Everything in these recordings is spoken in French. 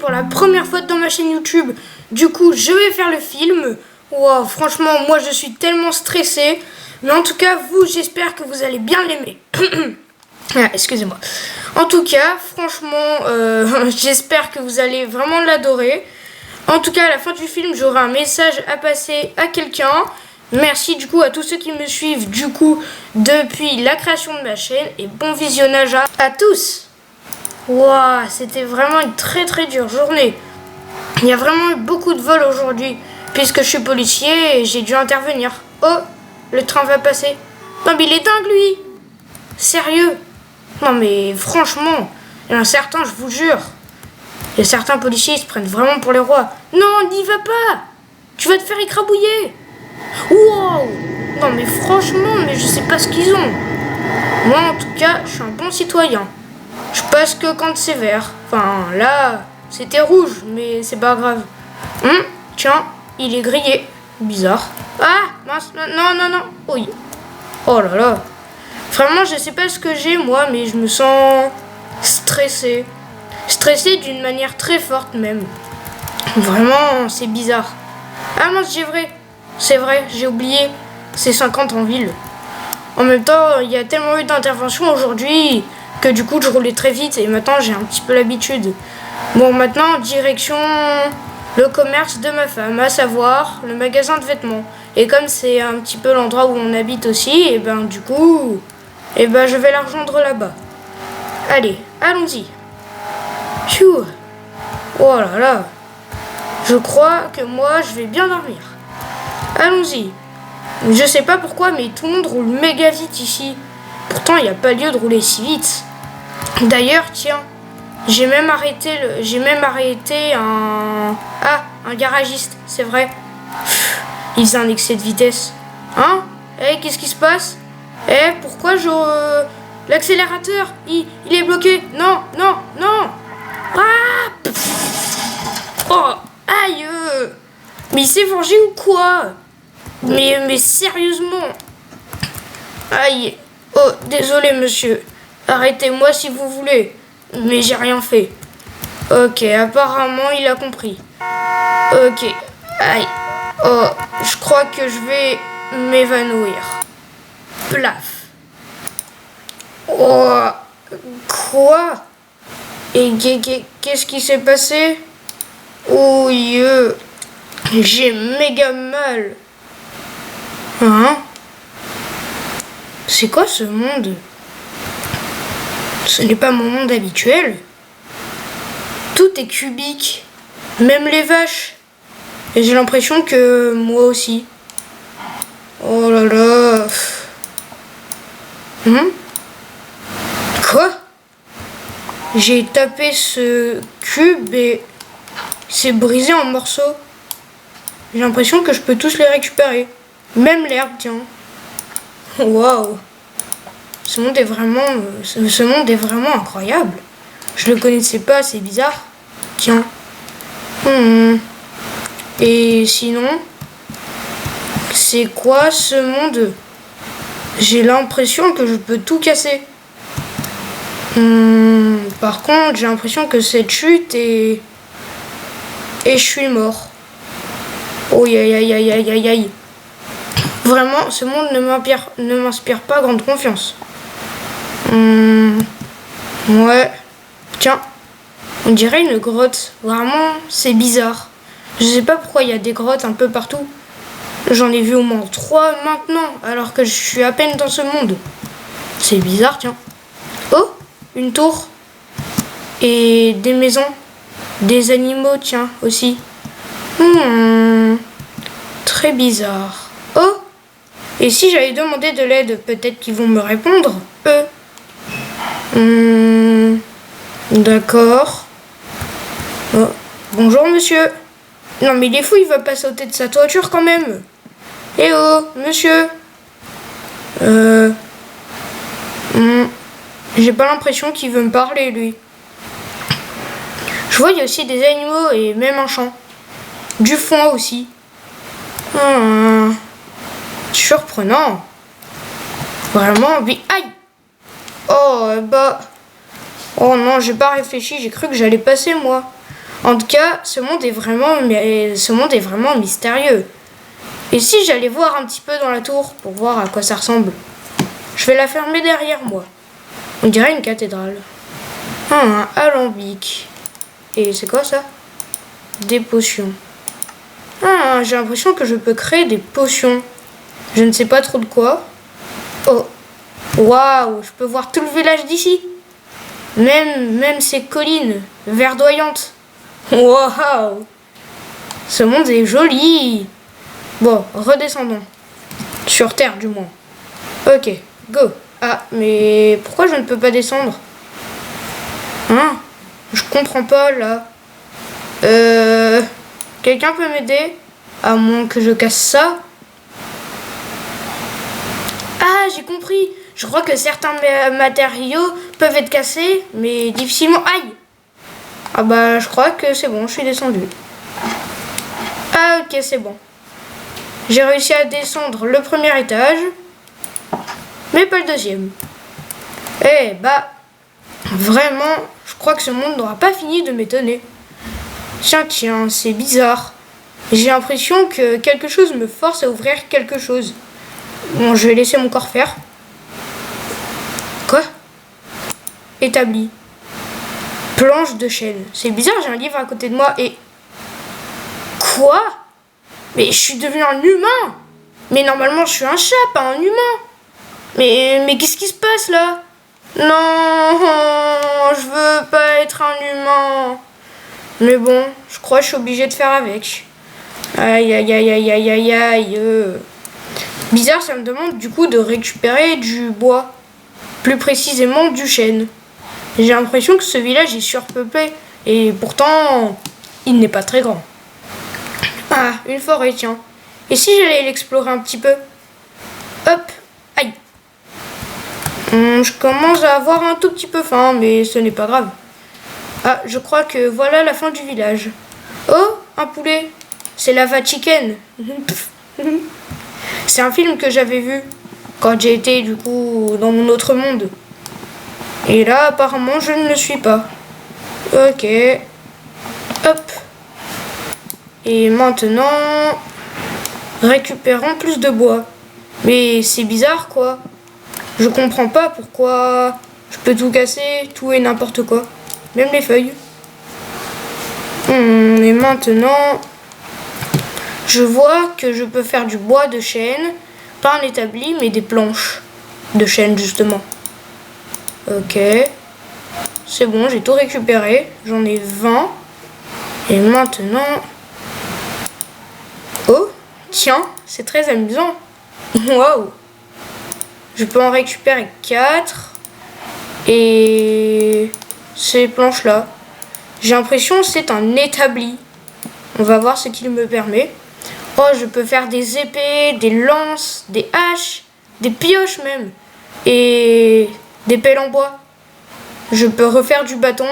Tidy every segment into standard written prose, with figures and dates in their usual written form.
pour la première fois dans ma chaîne YouTube. Du coup, je vais faire le film. Wow, franchement, moi je suis tellement stressée. Mais en tout cas, vous, j'espère que vous allez bien l'aimer. Ah, excusez-moi. En tout cas, franchement, j'espère que vous allez vraiment l'adorer. En tout cas, à la fin du film, j'aurai un message à passer à quelqu'un. Merci du coup à tous ceux qui me suivent du coup depuis la création de ma chaîne. Et bon visionnage à tous. Waouh, c'était vraiment une très dure journée. Il y a vraiment eu beaucoup de vols aujourd'hui. Puisque je suis policier et j'ai dû intervenir. Oh, le train va passer. Non mais il est dingue lui. Sérieux. Non mais franchement, il y en a certains, je vous jure. Il y a certains policiers, ils se prennent vraiment pour les rois. Non, n'y va pas. Tu vas te faire écrabouiller. Wow. Non mais franchement, mais je sais pas ce qu'ils ont. Moi en tout cas, je suis un bon citoyen. Je passe que quand c'est vert. Enfin là, c'était rouge, mais c'est pas grave. Tiens, il est grillé. Bizarre. Ah, mince, non. Oui. Oh là là. Vraiment, je sais pas ce que j'ai moi, mais je me sens stressée. Stressée d'une manière très forte même. Vraiment, c'est bizarre. Ah mince, c'est vrai, j'ai oublié. C'est 50 en ville. En même temps, il y a tellement eu d'interventions aujourd'hui que du coup, je roulais très vite et maintenant, j'ai un petit peu l'habitude. Bon, maintenant, direction le commerce de ma femme, à savoir le magasin de vêtements. Et comme c'est un petit peu l'endroit où on habite aussi, et ben du coup, je vais la rejoindre là-bas. Allez, allons-y. Phew. Oh là là. Je crois que moi, je vais bien dormir. Allons-y. Je sais pas pourquoi, mais tout le monde roule méga vite ici. Pourtant, il n'y a pas lieu de rouler si vite. D'ailleurs, tiens, j'ai même arrêté un garagiste, c'est vrai. Il faisait un excès de vitesse. Hein? Qu'est-ce qui se passe? Pourquoi l'accélérateur, il est bloqué. Non. Ah! Oh, aïe! Mais il s'est vengé ou quoi? Mais sérieusement. Aïe. Oh, désolé monsieur. Arrêtez-moi si vous voulez. Mais j'ai rien fait. Ok, apparemment il a compris. Ok. Aïe. Oh, je crois que je vais m'évanouir. Plaf. Oh, quoi? Et qu'est-ce qui s'est passé? Oh, j'ai méga mal. Hein? C'est quoi ce monde? Ce n'est pas mon monde habituel. Tout est cubique. Même les vaches. Et j'ai l'impression que moi aussi. Oh là là. Quoi? J'ai tapé ce cube et c'est brisé en morceaux. J'ai l'impression que je peux tous les récupérer. Même l'herbe, tiens. Waouh. Ce monde est vraiment incroyable. Je le connaissais pas, c'est bizarre. Tiens. Et sinon, c'est quoi ce monde? J'ai l'impression que je peux tout casser. Par contre, j'ai l'impression que cette chute est... Et je suis mort. Oh, aïe. Vraiment, ce monde ne m'inspire pas grande confiance. Ouais. Tiens, on dirait une grotte. Vraiment, c'est bizarre. Je sais pas pourquoi il y a des grottes un peu partout. J'en ai vu au moins 3 maintenant, alors que je suis à peine dans ce monde. C'est bizarre, tiens. Oh, une tour. Et des maisons. Des animaux, tiens, aussi. Très bizarre. Oh! Et si j'allais demander de l'aide, peut-être qu'ils vont me répondre, eux. D'accord. Oh. Bonjour, monsieur. Non, mais il est fou, il va pas sauter de sa toiture quand même. Eh oh, monsieur. J'ai pas l'impression qu'il veut me parler, lui. Je vois, il y a aussi des animaux et même un champ. Du foin aussi. Surprenant. Vraiment, oui. Aïe. Oh, oh non, j'ai pas réfléchi, j'ai cru que j'allais passer, moi. En tout cas, ce monde est vraiment mystérieux. Et si j'allais voir un petit peu dans la tour pour voir à quoi ça ressemble? Je vais la fermer derrière moi. On dirait une cathédrale. Un alambic. Et c'est quoi ça? Des potions. J'ai l'impression que je peux créer des potions. Je ne sais pas trop de quoi. Oh, waouh, je peux voir tout le village d'ici. Même ces collines verdoyantes. Waouh, ce monde est joli. Bon, redescendons. Sur Terre, du moins. Ok, go. Ah, mais pourquoi je ne peux pas descendre? Hein? Je comprends pas, là. Quelqu'un peut m'aider? À moins que je casse ça. Ah, j'ai compris. Je crois que certains matériaux peuvent être cassés, mais difficilement... Aïe! Ah bah, je crois que c'est bon, je suis descendu. Ah, ok, c'est bon. J'ai réussi à descendre le premier étage, mais pas le deuxième. Eh bah, vraiment, je crois que ce monde n'aura pas fini de m'étonner. Tiens, c'est bizarre. J'ai l'impression que quelque chose me force à ouvrir quelque chose. Bon, je vais laisser mon corps faire. Quoi? Établi. Planche de chêne. C'est bizarre, j'ai un livre à côté de moi et... Quoi? Mais je suis devenu un humain! Mais normalement, je suis un chat, pas un humain! Mais qu'est-ce qui se passe là? Non, je veux pas être un humain. Mais bon, je crois que je suis obligée de faire avec. Aïe, aïe, aïe, aïe, aïe, aïe, aïe. Bizarre, ça me demande du coup de récupérer du bois. Plus précisément du chêne. J'ai l'impression que ce village est surpeuplé. Et pourtant, il n'est pas très grand. Ah, une forêt, tiens. Et si j'allais l'explorer un petit peu? Hop, aïe. Je commence à avoir un tout petit peu faim, mais ce n'est pas grave. Ah, je crois que voilà la fin du village. Oh, un poulet. C'est Lava Chicken. C'est un film que j'avais vu quand j'ai été du coup dans mon autre monde. Et là, apparemment, je ne le suis pas. Ok. Hop. Et maintenant, récupérons plus de bois. Mais c'est bizarre, quoi. Je comprends pas pourquoi je peux tout casser, tout et n'importe quoi. Même les feuilles. Et maintenant, je vois que je peux faire du bois de chêne, pas un établi, mais des planches de chêne, justement. Ok. C'est bon, j'ai tout récupéré. J'en ai 20. Et maintenant... Oh, tiens, c'est très amusant. Waouh. Je peux en récupérer 4. Et... ces planches-là. J'ai l'impression que c'est un établi. On va voir ce qu'il me permet. Oh, je peux faire des épées, des lances, des haches, des pioches même. Et des pelles en bois. Je peux refaire du bâton.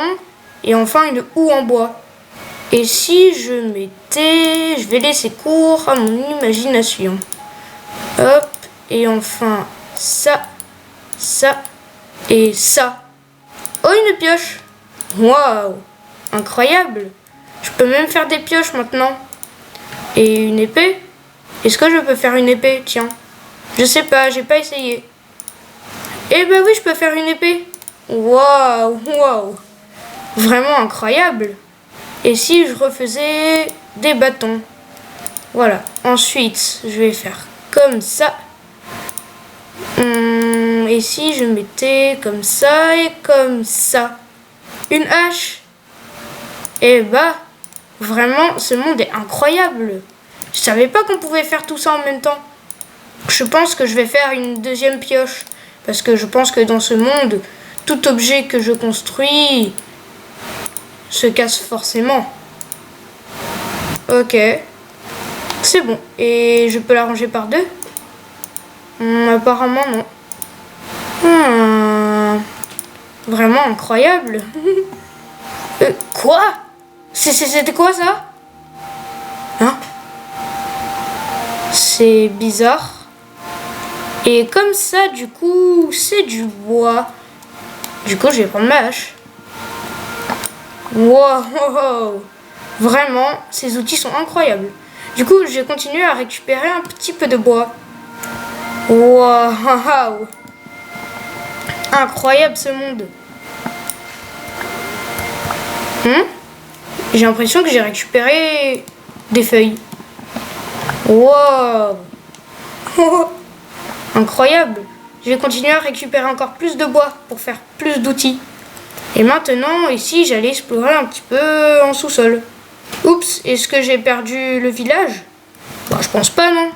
Et enfin une houe en bois. Et si je mettais... Je vais laisser cours à mon imagination. Hop. Et enfin ça, ça et ça. Oh, une pioche. Waouh. Incroyable. Je peux même faire des pioches maintenant. Et une épée? Est-ce que je peux faire une épée? Tiens. Je sais pas, j'ai pas essayé. Eh ben oui, je peux faire une épée. Waouh, waouh. Vraiment incroyable. Et si je refaisais des bâtons? Voilà. Ensuite, je vais faire comme ça. Et si je mettais comme ça et comme ça? Une hache? Eh bah, vraiment, ce monde est incroyable. Je savais pas qu'on pouvait faire tout ça en même temps. Je pense que je vais faire une deuxième pioche. Parce que je pense que dans ce monde, tout objet que je construis se casse forcément. Ok. C'est bon. Et je peux la ranger par deux? Apparemment non. Vraiment incroyable. Quoi? C'était quoi ça? Hein? C'est bizarre. Et comme ça, du coup, c'est du bois. Du coup, je vais prendre ma hache. Wow. Vraiment, ces outils sont incroyables. Du coup, je vais continuer à récupérer un petit peu de bois. Waouh! Incroyable ce monde. J'ai l'impression que j'ai récupéré des feuilles. Wow! Incroyable. Je vais continuer à récupérer encore plus de bois pour faire plus d'outils. Et maintenant, ici, j'allais explorer un petit peu en sous-sol. Oups, est-ce que j'ai perdu le village? Bah, je pense pas, non.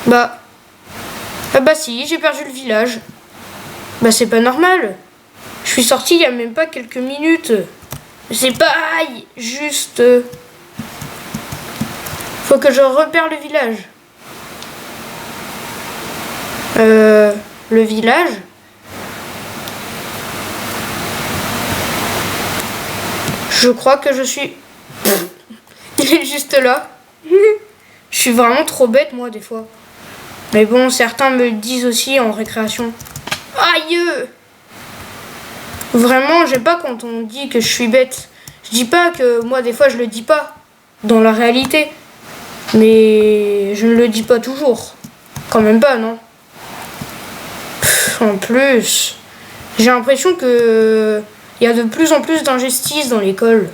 Bah. Ah bah si, j'ai perdu le village. Bah c'est pas normal. Je suis sorti il y a même pas quelques minutes. C'est pas... Aïe, juste... Faut que je repère le village. Le village? Je crois que je suis... Il est juste là. Je suis vraiment trop bête, moi, des fois. Mais bon, certains me le disent aussi en récréation. Aïe! Vraiment, j'aime pas quand on dit que je suis bête. Je dis pas que moi, des fois, je le dis pas. Dans la réalité. Mais je ne le dis pas toujours. Quand même pas, non? En plus, j'ai l'impression que il y a de plus en plus d'injustice dans l'école.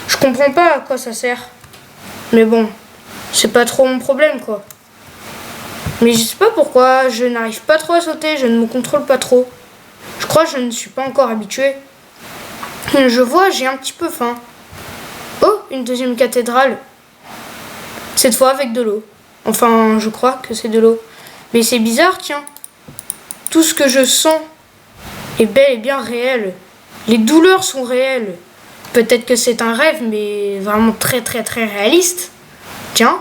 Je comprends pas à quoi ça sert. Mais bon, c'est pas trop mon problème, quoi. Mais je sais pas pourquoi, je n'arrive pas trop à sauter, je ne me contrôle pas trop. Je crois que je ne suis pas encore habituée. Je vois, j'ai un petit peu faim. Oh, une deuxième cathédrale. Cette fois avec de l'eau. Enfin, je crois que c'est de l'eau. Mais c'est bizarre, tiens. Tout ce que je sens est bel et bien réel. Les douleurs sont réelles. Peut-être que c'est un rêve, mais vraiment très très très réaliste. Tiens,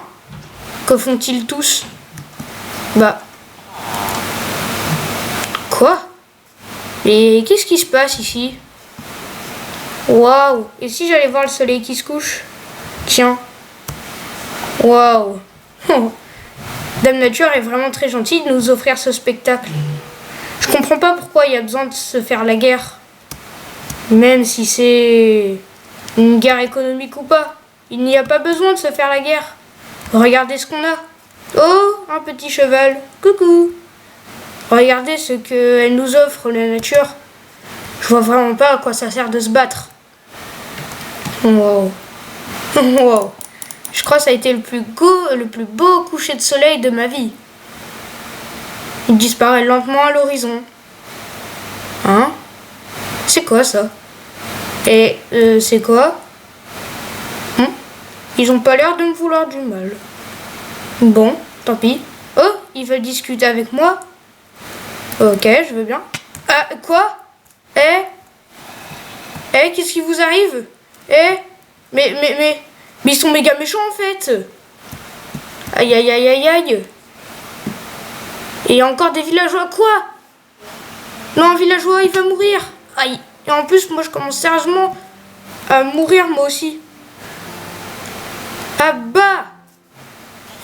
que font-ils tous? Bah... Quoi? Et qu'est-ce qui se passe ici? Waouh! Et si j'allais voir le soleil qui se couche? Tiens. Waouh! Dame Nature est vraiment très gentille de nous offrir ce spectacle. Je comprends pas pourquoi il y a besoin de se faire la guerre. Même si c'est une guerre économique ou pas. Il n'y a pas besoin de se faire la guerre. Regardez ce qu'on a. Oh, un petit cheval. Coucou. Regardez ce qu'elle nous offre, la nature. Je vois vraiment pas à quoi ça sert de se battre. Wow. Wow. Je crois que ça a été le plus beau coucher de soleil de ma vie. Il disparaît lentement à l'horizon. Hein? C'est quoi ça? Et c'est quoi? Ils ont pas l'air de me vouloir du mal. Bon, tant pis. Oh, ils veulent discuter avec moi? Ok, je veux bien. Ah, quoi? Qu'est-ce qui vous arrive? Mais ils sont méga méchants en fait. Aïe, aïe, aïe, aïe, aïe. Et il y a encore des villageois. Quoi? Non, un villageois, il va mourir. Aïe. Et en plus, moi, je commence sérieusement à mourir, moi aussi. Ah bah!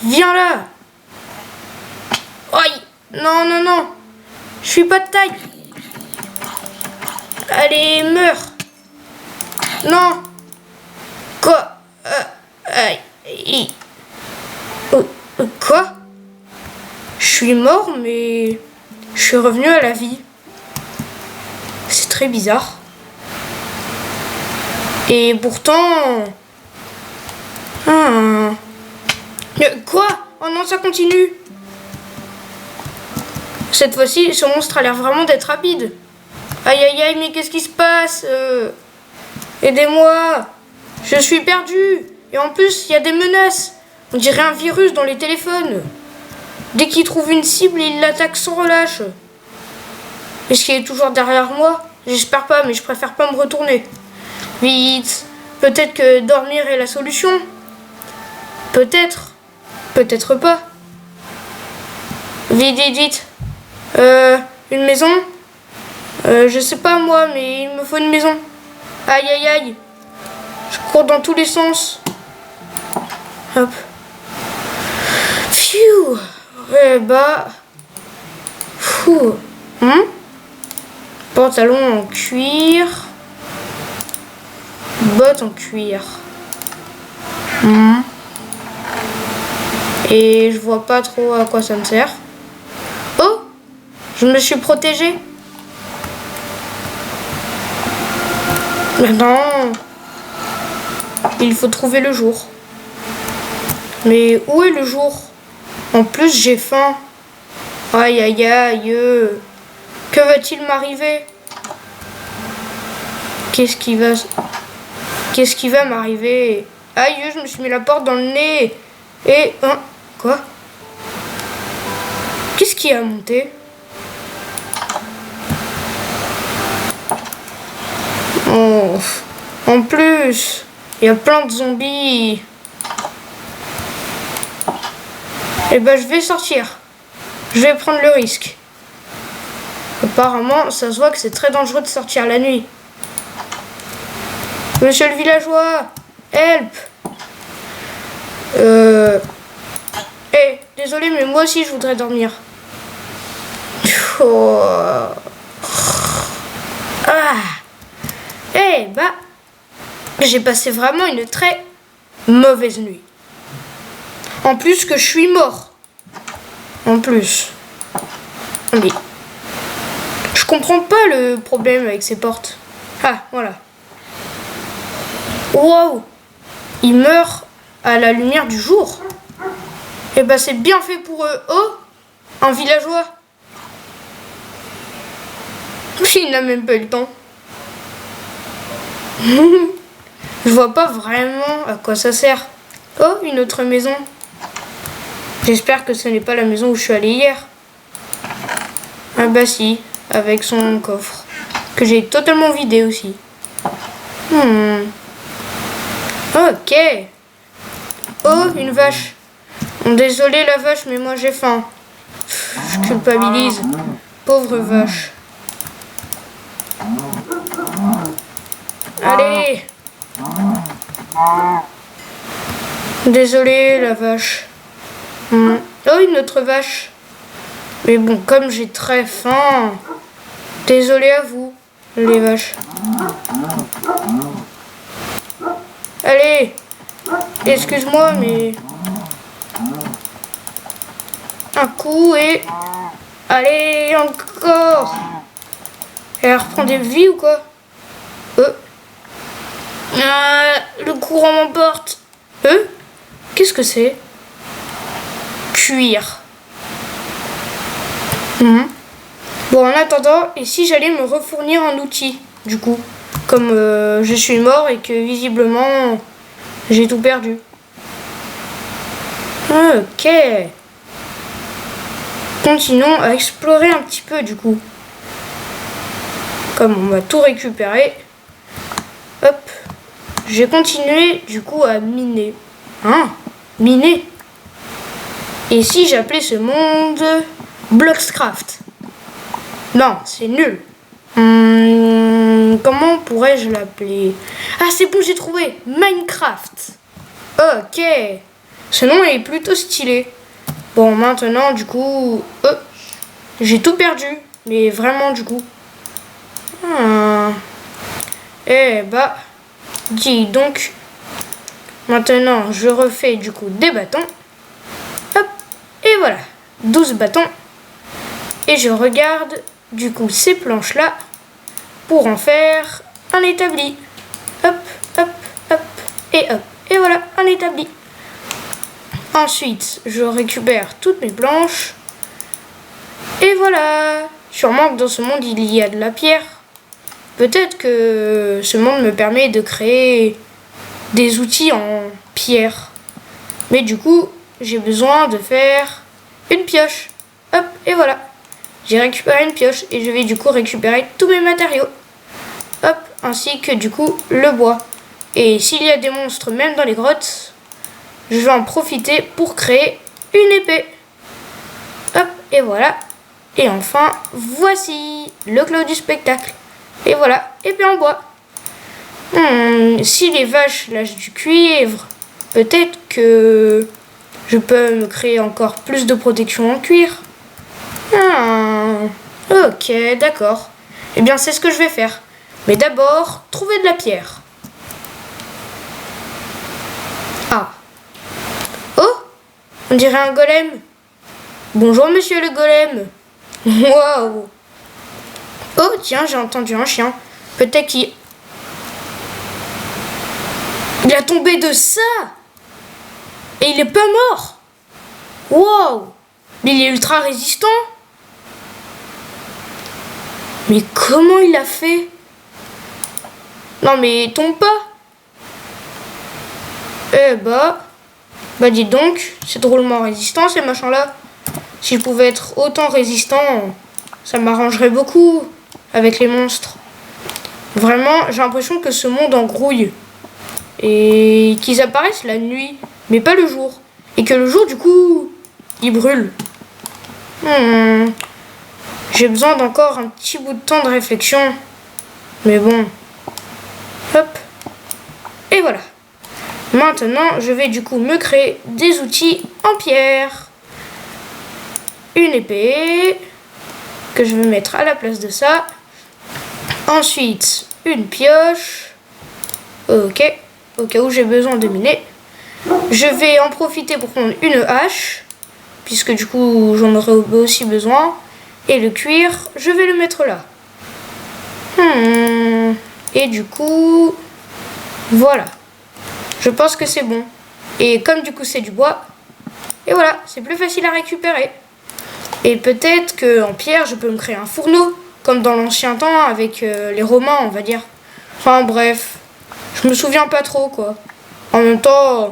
Viens là. Aïe. Non, non, non. Je suis pas de taille. Allez, meurs. Non. Quoi? Quoi? Je suis mort, mais je suis revenu à la vie. C'est très bizarre. Et pourtant... Quoi? Oh non, ça continue. Cette fois-ci, ce monstre a l'air vraiment d'être rapide. Aïe, aïe, aïe, mais qu'est-ce qui se passe? Aidez-moi. Je suis perdu. Et en plus, il y a des menaces. On dirait un virus dans les téléphones. Dès qu'il trouve une cible, il l'attaque sans relâche. Est-ce qu'il est toujours derrière moi? J'espère pas, mais je préfère pas me retourner. Vite. Peut-être que dormir est la solution. Peut-être. Peut-être pas. Vite, vite, vite. Une maison? Je sais pas moi, mais il me faut une maison. Aïe, aïe, aïe. Je cours dans tous les sens. Hop. Pfiou. Ouais, bah. Fou. Pantalon en cuir. Bottes en cuir. Et je vois pas trop à quoi ça me sert. Oh! Je me suis protégée. Maintenant, il faut trouver le jour. Mais où est le jour? En plus, j'ai faim. Aïe, aïe, aïe. Que va-t-il m'arriver? Qu'est-ce qui va m'arriver? Aïe, je me suis mis la porte dans le nez. Et... Hein, quoi? Qu'est-ce qui a monté? Oh, en plus, il y a plein de zombies. Eh ben, je vais sortir. Je vais prendre le risque. Apparemment, ça se voit que c'est très dangereux de sortir la nuit. Monsieur le villageois, help! Hey, désolé, mais moi aussi je voudrais dormir. Oh. Ah. Eh bah, j'ai passé vraiment une très mauvaise nuit. En plus que je suis mort. En plus. Mais je comprends pas le problème avec ces portes. Ah, voilà. Wow! Ils meurent à la lumière du jour. Eh ben c'est bien fait pour eux. Oh! Un villageois. Il n'a même pas eu le temps. Je vois pas vraiment à quoi ça sert. Oh, une autre maison. J'espère que ce n'est pas la maison où je suis allée hier. Ah bah si, avec son coffre. Que j'ai totalement vidé aussi. Ok. Oh, une vache. Désolé la vache, mais moi j'ai faim. Je culpabilise. Pauvre vache. Allez. Désolé la vache. Oh, une autre vache. Mais bon, comme j'ai très faim. Désolé à vous, les vaches. Allez. Excuse-moi, mais... Un coup et... Allez, encore. Elle reprend des vies ou quoi? Le courant m'emporte. Qu'est-ce que c'est? Cuir. Bon, en attendant, et si j'allais me refournir un outil, du coup, comme je suis mort et que visiblement j'ai tout perdu. Ok. Continuons à explorer un petit peu, du coup. Comme on va tout récupérer. Hop. J'ai continué, du coup, à miner. Miner. Et si j'appelais ce monde Bloxcraft? Non, c'est nul. Comment pourrais-je l'appeler? Ah, c'est bon, j'ai trouvé. Minecraft. Ok. Ce nom est plutôt stylé. Bon, maintenant, du coup... j'ai tout perdu. Mais vraiment, du coup. Eh bah... Dis donc. Maintenant, je refais, du coup, des bâtons. Hop. Et voilà. 12 bâtons. Et je regarde, du coup, ces planches-là pour en faire un établi. Hop, hop, hop, et hop. Et voilà, un établi. Ensuite, je récupère toutes mes planches. Et voilà. Sûrement que dans ce monde, il y a de la pierre. Peut-être que ce monde me permet de créer des outils en pierre. Mais du coup, j'ai besoin de faire une pioche. Hop, et voilà. J'ai récupéré une pioche et je vais du coup récupérer tous mes matériaux. Hop, ainsi que du coup le bois. Et s'il y a des monstres même dans les grottes, je vais en profiter pour créer une épée. Hop, et voilà. Et enfin, voici le clou du spectacle. Et voilà, épée en bois. Si les vaches lâchent du cuivre, peut-être que je peux me créer encore plus de protection en cuir. Ok, d'accord. Eh bien, c'est ce que je vais faire. Mais d'abord, trouver de la pierre. Ah. Oh, on dirait un golem. Bonjour, monsieur le golem. Waouh. Oh, tiens, j'ai entendu un chien. Peut-être qu'il... Il a tombé de ça. Et il est pas mort. Wow. Mais il est ultra résistant. Mais comment il a fait? Non mais il tombe pas. Eh bah dis donc, c'est drôlement résistant ces machins là. Si je pouvais être autant résistant, ça m'arrangerait beaucoup avec les monstres. Vraiment, j'ai l'impression que ce monde en grouille. Et qu'ils apparaissent la nuit, mais pas le jour. Et que le jour du coup, ils brûlent. J'ai besoin d'encore un petit bout de temps de réflexion. Mais bon. Hop. Et voilà. Maintenant, je vais du coup me créer des outils en pierre. Une épée. Que je vais mettre à la place de ça. Ensuite, une pioche. Ok. Au cas où j'ai besoin de miner. Je vais en profiter pour prendre une hache. Puisque du coup, j'en aurai aussi besoin. Et le cuir, je vais le mettre là. Et du coup, voilà. Je pense que c'est bon. Et comme du coup c'est du bois, et voilà, c'est plus facile à récupérer. Et peut-être qu'en pierre, je peux me créer un fourneau, comme dans l'ancien temps avec les Romains, on va dire. Enfin bref, je me souviens pas trop quoi. En même temps,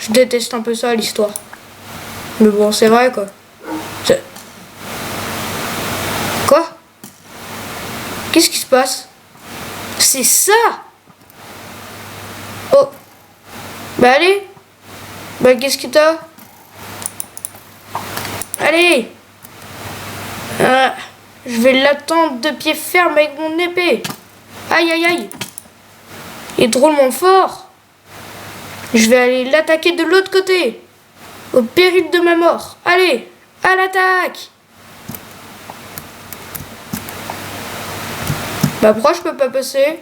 je déteste un peu ça, l'histoire. Mais bon, c'est vrai quoi. Quoi? Qu'est-ce qui se passe? C'est ça? Oh. Bah allez. Bah qu'est-ce que t'as? Allez. Je vais l'attendre de pied ferme avec mon épée. Aïe aïe aïe. Il est drôlement fort. Je vais aller l'attaquer de l'autre côté. Au péril de ma mort. Allez, à l'attaque. Bah pourquoi je peux pas passer?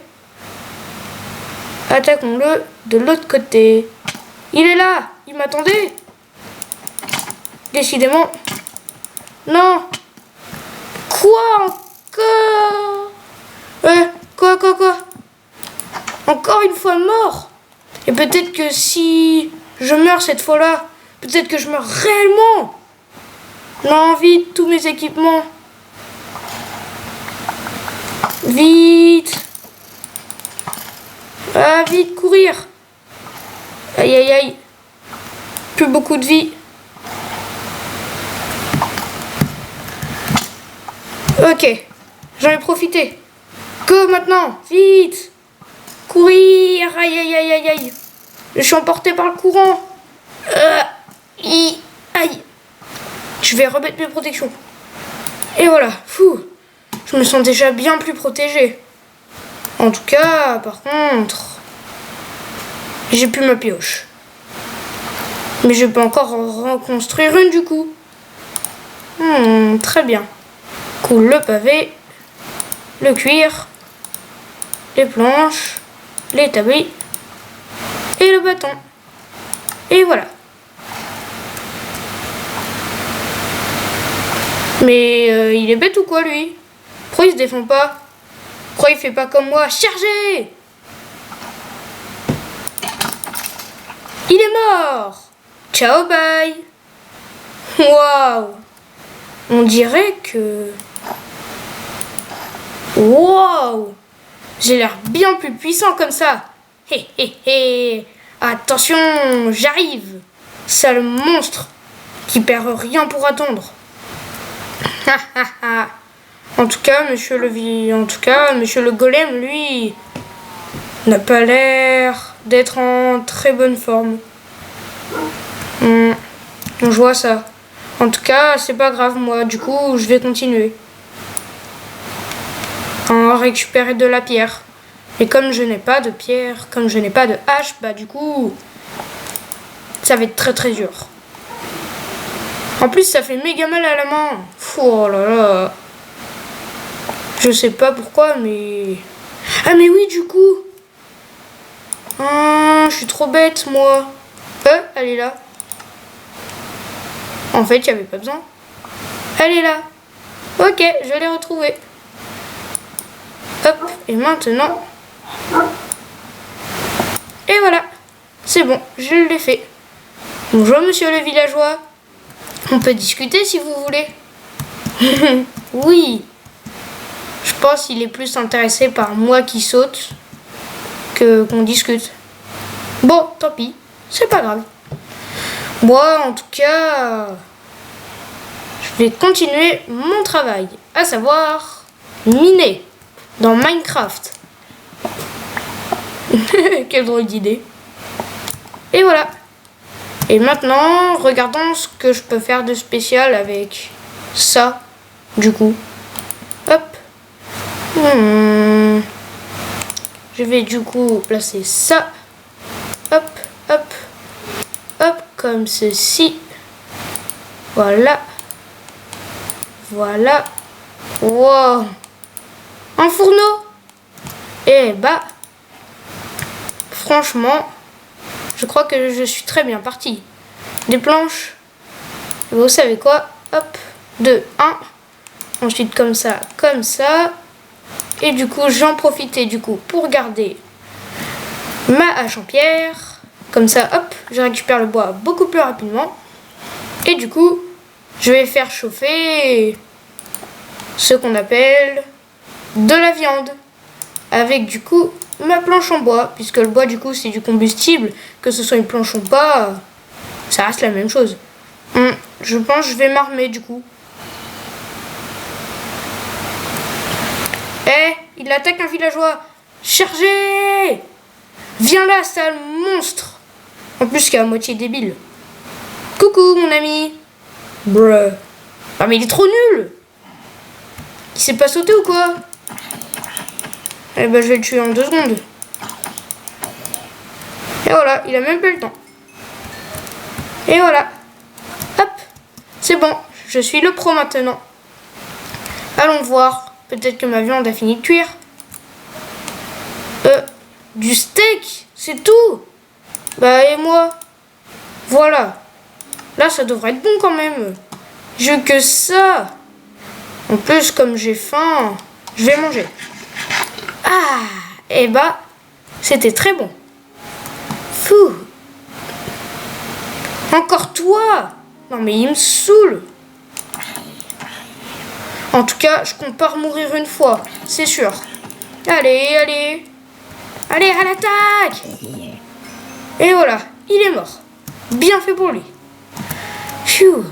Attaquons-le de l'autre côté. Il est là. Il m'attendait. Décidément. Non. Quoi encore? Quoi? Encore une fois mort. Et peut-être que si je meurs cette fois-là, peut-être que je meurs réellement. Non, vite, tous mes équipements. Vite. Ah, vite, courir. Aïe, aïe, aïe. Plus beaucoup de vie. Ok, j'en ai profité. Go maintenant, vite. Courir, aïe, aïe, aïe, aïe, aïe. Je suis emporté par le courant. Aïe. Je vais remettre mes protections. Et voilà, fou. Je me sens déjà bien plus protégé. En tout cas, par contre, j'ai plus ma pioche. Mais je peux encore en reconstruire une du coup. Très bien. Cool, le pavé, le cuir, les planches, l'établi et le bâton. Et voilà. Mais il est bête ou quoi lui? Pourquoi il se défend pas? Pourquoi il fait pas comme moi? Chargez! Il est mort! Ciao, bye! Waouh! On dirait que... Waouh! J'ai l'air bien plus puissant comme ça! Hé hé hé! Attention, j'arrive! Sale monstre qui perd rien pour attendre! Ha ha ha! En tout cas, monsieur le golem, lui, n'a pas l'air d'être en très bonne forme. Je vois ça. En tout cas, c'est pas grave, moi, du coup, je vais continuer. En récupérer de la pierre. Et comme je n'ai pas de pierre, comme je n'ai pas de hache, bah du coup, ça va être très très dur. En plus, ça fait méga mal à la main. Oh là là. Je sais pas pourquoi, mais... Ah mais oui, du coup. Je suis trop bête, moi. Elle est là. En fait, il n'y avait pas besoin. Elle est là. Ok, je l'ai retrouvée. Hop, et maintenant... Et voilà. C'est bon, je l'ai fait. Bonjour, monsieur le villageois. On peut discuter si vous voulez. Oui. Je pense qu'il est plus intéressé par moi qui saute que qu'on discute. Bon, tant pis. C'est pas grave. Moi, en tout cas, je vais continuer mon travail, à savoir miner dans Minecraft. Quelle drôle d'idée. Et voilà. Et maintenant, regardons ce que je peux faire de spécial avec ça, du coup. Hop. Je vais du coup placer ça. Hop, hop, hop, comme ceci. Voilà. Voilà. Wow. Un fourneau. Et bah, franchement, je crois que je suis très bien parti. Des planches. Vous savez quoi? Hop, 2, 1. Ensuite comme ça, comme ça. Et du coup, j'en profitais du coup pour garder ma hache en pierre. Comme ça, hop, je récupère le bois beaucoup plus rapidement. Et du coup, je vais faire chauffer ce qu'on appelle de la viande. Avec du coup ma planche en bois. Puisque le bois du coup c'est du combustible. Que ce soit une planche ou pas, ça reste la même chose. Je pense que je vais m'armer du coup. Il attaque un villageois. Chargez! Viens là, sale monstre! En plus, qu'il est à moitié débile. Coucou, mon ami. Bruh. Ah, mais il est trop nul! Il sait pas sauter ou quoi? Eh ben, je vais le tuer en 2 secondes. Et voilà, il a même pas le temps. Et voilà. Hop. C'est bon, je suis le pro maintenant. Allons voir. Peut-être que ma viande a fini de cuire. Du steak, c'est tout. Bah et moi? Voilà. Là, ça devrait être bon quand même. J'ai que ça. En plus, comme j'ai faim, je vais manger. Ah, et bah, c'était très bon. Fou. Encore toi? Non mais il me saoule. En tout cas, je compte pas mourir une fois, c'est sûr. Allez, allez. Allez, à l'attaque! Et voilà, il est mort. Bien fait pour lui. Phew.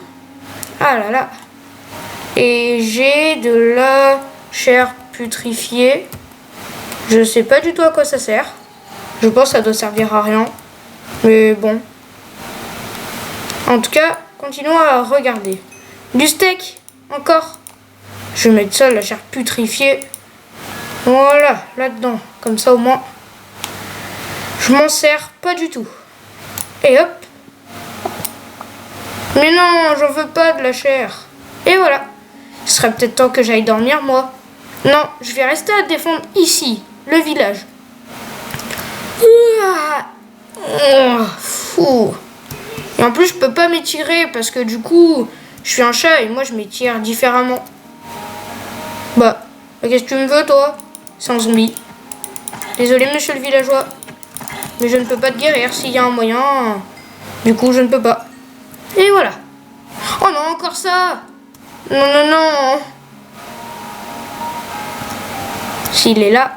Ah là là. Et j'ai de la chair putrifiée. Je sais pas du tout à quoi ça sert. Je pense que ça doit servir à rien. Mais bon. En tout cas, continuons à regarder. Du steak, encore. Je vais mettre ça, la chair putrifiée. Voilà, là-dedans. Comme ça, au moins, je m'en sers pas du tout. Et hop. Mais non, j'en veux pas de la chair. Et voilà. Ce serait peut-être temps que j'aille dormir, moi. Non, je vais rester à défendre ici, le village. Fou. Et en plus, je peux pas m'étirer parce que du coup, je suis un chat et moi, je m'étire différemment. Bah, qu'est-ce que tu me veux, toi? C'est un zombie. Désolé, monsieur le villageois. Mais je ne peux pas te guérir s'il y a un moyen. Du coup, je ne peux pas. Et voilà. Oh non, encore ça. Non, non, non. S'il est là.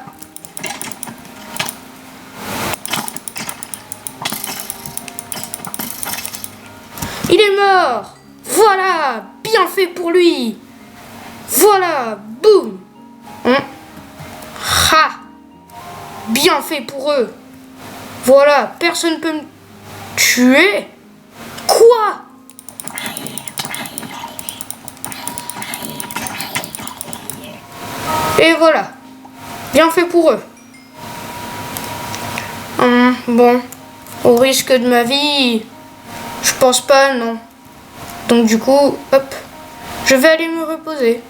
Il est mort. Voilà. Bien fait pour lui. Voilà. Boum. Ha. Bien fait pour eux. Voilà. Personne peut me tuer. Quoi? Et voilà. Bien fait pour eux. Bon. Au risque de ma vie, je pense pas, non. Donc du coup, hop. Je vais aller me reposer.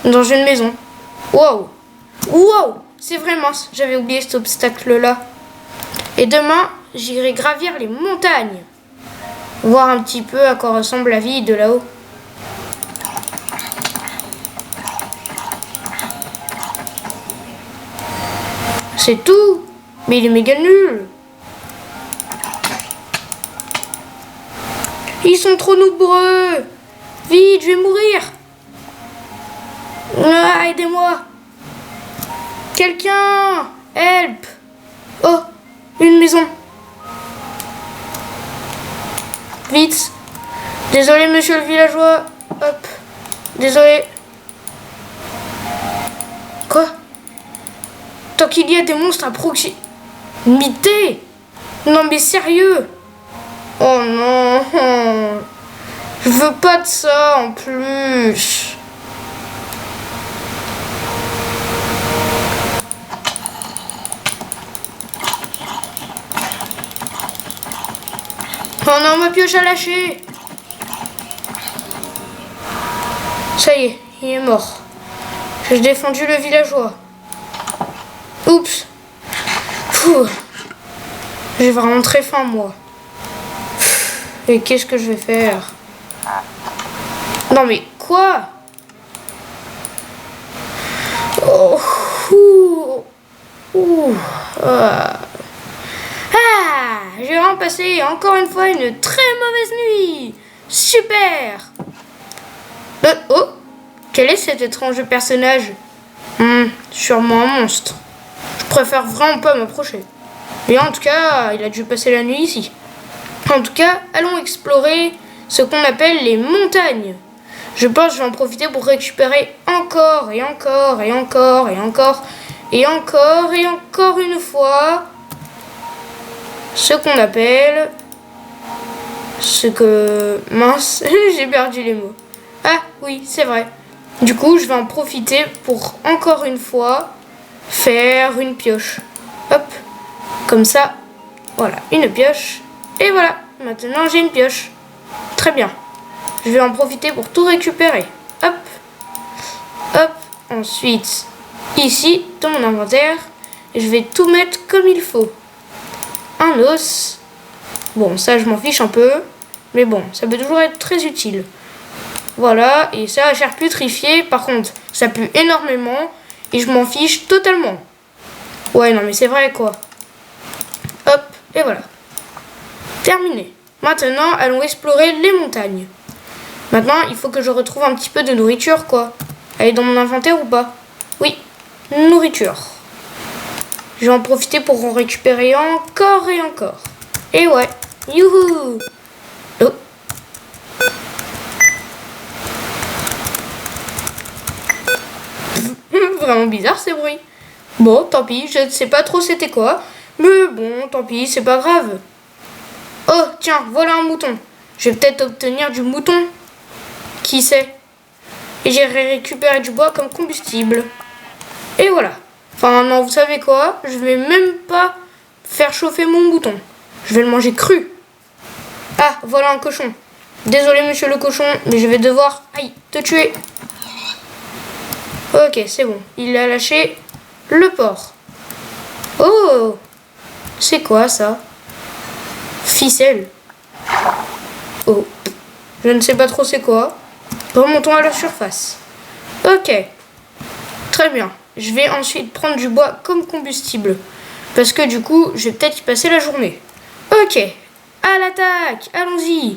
Dans une maison. Wow. Wow. C'est vrai, mince. J'avais oublié cet obstacle-là. Et demain, j'irai gravir les montagnes. Voir un petit peu à quoi ressemble la vie de là-haut. C'est tout. Mais il est méga nul. Ils sont trop nombreux. Vite, je vais mourir. Ah, aidez-moi. Quelqu'un. Help. Oh, une maison. Vite. Désolé, monsieur le villageois. Hop. Désolé. Quoi? Tant qu'il y a des monstres à proximité. Non mais sérieux. Oh non. Je veux pas de ça en plus. Oh non, ma pioche a lâché. Ça y est, il est mort. J'ai défendu le villageois. Oups. Pouh. J'ai vraiment très faim, moi. Et qu'est-ce que je vais faire? Non mais quoi? Oh. Ouh. Ouh. Ah. J'ai vraiment passé encore une fois une très mauvaise nuit. Super. Oh. Quel est cet étrange personnage? Sûrement un monstre. Je préfère vraiment pas m'approcher. Mais en tout cas, il a dû passer la nuit ici. En tout cas, allons explorer ce qu'on appelle les montagnes. Je pense que je vais en profiter pour récupérer encore et encore et encore et encore et encore et encore une fois ce qu'on appelle mince, j'ai perdu les mots. Ah oui, c'est vrai. Du coup, je vais en profiter pour encore une fois faire une pioche. Hop, comme ça. Voilà, une pioche. Et voilà, maintenant j'ai une pioche. Très bien. Je vais en profiter pour tout récupérer. Hop, hop. Ensuite, ici, dans mon inventaire, je vais tout mettre comme il faut. Un os. Bon, ça, je m'en fiche un peu. Mais bon, ça peut toujours être très utile. Voilà, et ça, la chair putrifiée, par contre, ça pue énormément. Et je m'en fiche totalement. Ouais, non, mais c'est vrai, quoi. Hop, et voilà. Terminé. Maintenant, allons explorer les montagnes. Maintenant, il faut que je retrouve un petit peu de nourriture, quoi. Elle est dans mon inventaire ou pas? Oui, nourriture. Je vais en profiter pour en récupérer encore et encore. Et ouais, youhou! Oh. Vraiment bizarre ces bruits. Bon, tant pis, je ne sais pas trop c'était quoi. Mais bon, tant pis, c'est pas grave. Oh, tiens, voilà un mouton. Je vais peut-être obtenir du mouton. Qui sait? Et j'ai récupéré du bois comme combustible. Et voilà. Enfin, non, vous savez quoi? Je vais même pas faire chauffer mon mouton. Je vais le manger cru. Ah, voilà un cochon. Désolé, monsieur le cochon, mais je vais devoir, te tuer. Ok, c'est bon. Il a lâché le porc. Oh! C'est quoi, ça? Ficelle. Oh. Je ne sais pas trop c'est quoi. Remontons à la surface. Ok. Très bien. Je vais ensuite prendre du bois comme combustible. Parce que du coup, je vais peut-être y passer la journée. Ok. À l'attaque. Allons-y.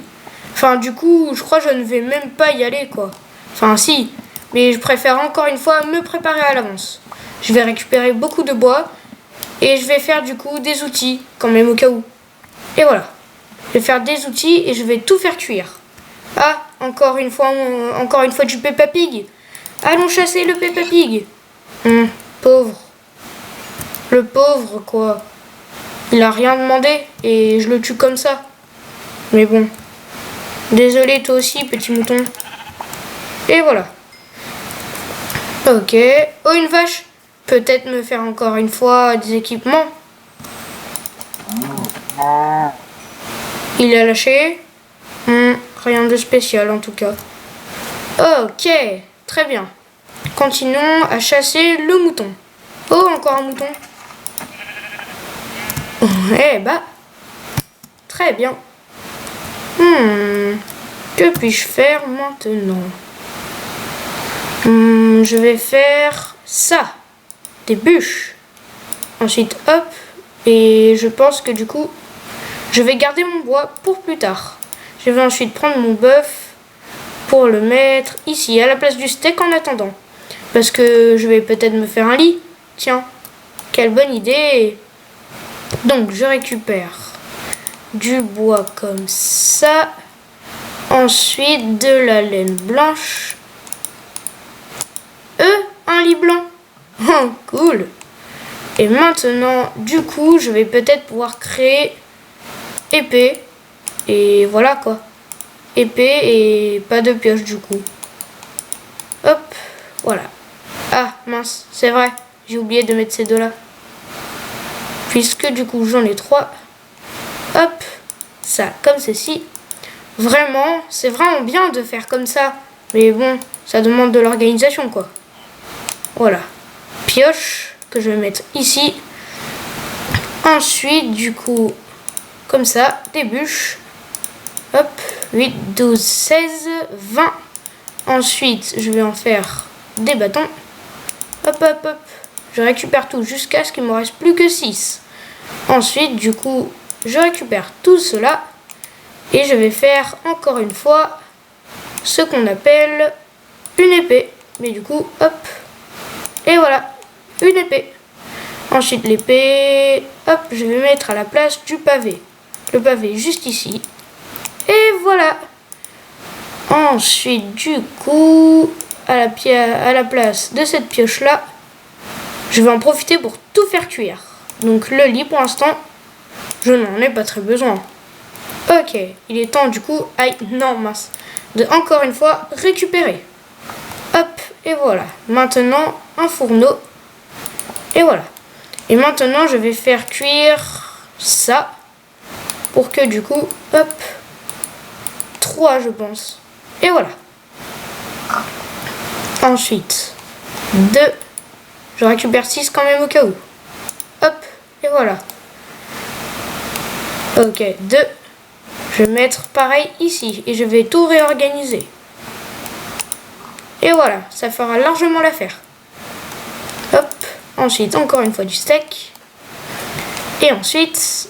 Enfin, du coup, je crois que je ne vais même pas y aller, quoi. Enfin, si. Mais je préfère encore une fois me préparer à l'avance. Je vais récupérer beaucoup de bois. Et je vais faire du coup des outils, quand même au cas où. Et voilà. Je vais faire des outils et je vais tout faire cuire. Ah, encore une fois du Peppa Pig. Allons chasser le Peppa Pig. Pauvre. Le pauvre, quoi. Il a rien demandé et je le tue comme ça. Mais bon. Désolé, toi aussi, petit mouton. Et voilà. Ok. Oh, une vache. Peut-être me faire encore une fois des équipements. Il a lâché. Rien de spécial en tout cas. Ok, très bien. Continuons à chasser le mouton. Oh, encore un mouton. Eh bah, très bien. Que puis-je faire maintenant? Je vais faire ça. Des bûches. Ensuite, hop. Et je pense que du coup, je vais garder mon bois pour plus tard. Je vais ensuite prendre mon bœuf pour le mettre ici, à la place du steak en attendant. Parce que je vais peut-être me faire un lit. Tiens, quelle bonne idée. Donc, je récupère du bois comme ça. Ensuite, de la laine blanche. Un lit blanc. Oh, cool. Et maintenant, du coup, je vais peut-être pouvoir créer épée. Et voilà quoi. Épée et pas de pioche du coup. Hop, voilà. Ah, mince, c'est vrai. J'ai oublié de mettre ces deux-là. Puisque du coup, j'en ai 3. Hop, ça, comme ceci. Vraiment, c'est vraiment bien de faire comme ça. Mais bon, ça demande de l'organisation quoi. Voilà. Pioche que je vais mettre ici. Ensuite, du coup, comme ça, des bûches. Hop, 8, 12, 16, 20. Ensuite, je vais en faire des bâtons. Hop, hop, hop. Je récupère tout jusqu'à ce qu'il ne me reste plus que 6. Ensuite, du coup, je récupère tout cela. Et je vais faire encore une fois ce qu'on appelle une épée. Mais du coup, hop. Et voilà, une épée. Ensuite, l'épée, hop, je vais mettre à la place du pavé. Le pavé juste ici. Et voilà. Ensuite, du coup, à la place de cette pioche-là, je vais en profiter pour tout faire cuire. Donc le lit, pour l'instant, je n'en ai pas très besoin. Ok, il est temps du coup, aïe, non mince, de encore une fois récupérer. Hop, et voilà. Maintenant, un fourneau. Et voilà. Et maintenant, je vais faire cuire ça. Pour que du coup, hop, 3 je pense. Et voilà. Ensuite, 2. Je récupère 6 quand même au cas où. Hop, et voilà. Ok, 2. Je vais mettre pareil ici. Et je vais tout réorganiser. Et voilà, ça fera largement l'affaire. Hop, ensuite encore une fois du steak. Et ensuite,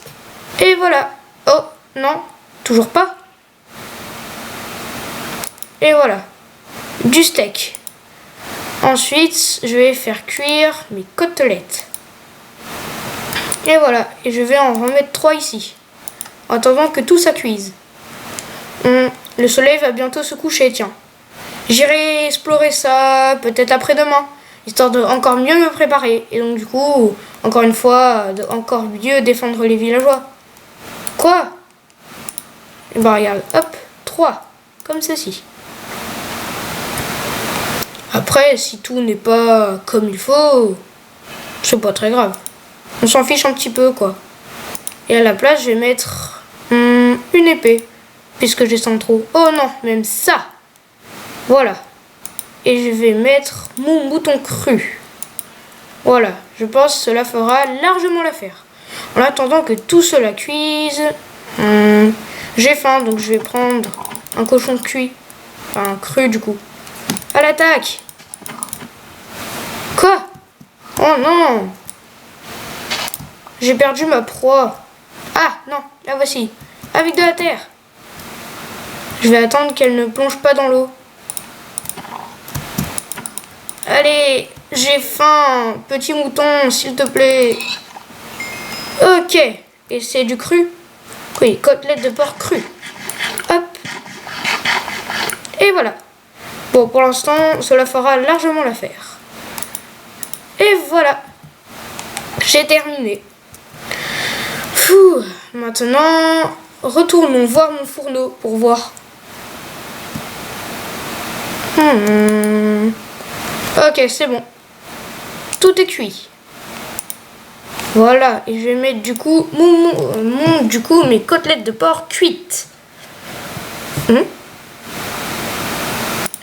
et voilà. Oh, non, toujours pas. Et voilà, du steak. Ensuite, je vais faire cuire mes côtelettes. Et voilà, et je vais en remettre 3 ici. En attendant que tout ça cuise. Le soleil va bientôt se coucher, tiens. J'irai explorer ça peut-être après-demain, histoire de encore mieux me préparer. Et donc du coup, encore une fois, de encore mieux défendre les villageois. Quoi? Et bah regarde, hop, 3, comme ceci. Après, si tout n'est pas comme il faut, c'est pas très grave. On s'en fiche un petit peu, quoi. Et à la place, je vais mettre une épée, puisque j'ai 100 trop. Oh non, même ça. Voilà. Et je vais mettre mon mouton cru. Voilà, je pense que cela fera largement l'affaire. En attendant que tout cela cuise, j'ai faim, donc je vais prendre un cochon cuit. Enfin, cru du coup. À l'attaque! Quoi? Oh non! J'ai perdu ma proie. Ah non, la voici. Avec de la terre. Je vais attendre qu'elle ne plonge pas dans l'eau. Allez, j'ai faim. Petit mouton, s'il te plaît. Ok. Et c'est du cru? Oui, côtelette de porc cru. Hop. Et voilà. Bon, pour l'instant, cela fera largement l'affaire. Et voilà. J'ai terminé. Fou. Maintenant, retournons voir mon fourneau pour voir. Ok, c'est bon. Tout est cuit. Voilà, et je vais mettre du coup mes côtelettes de porc cuites.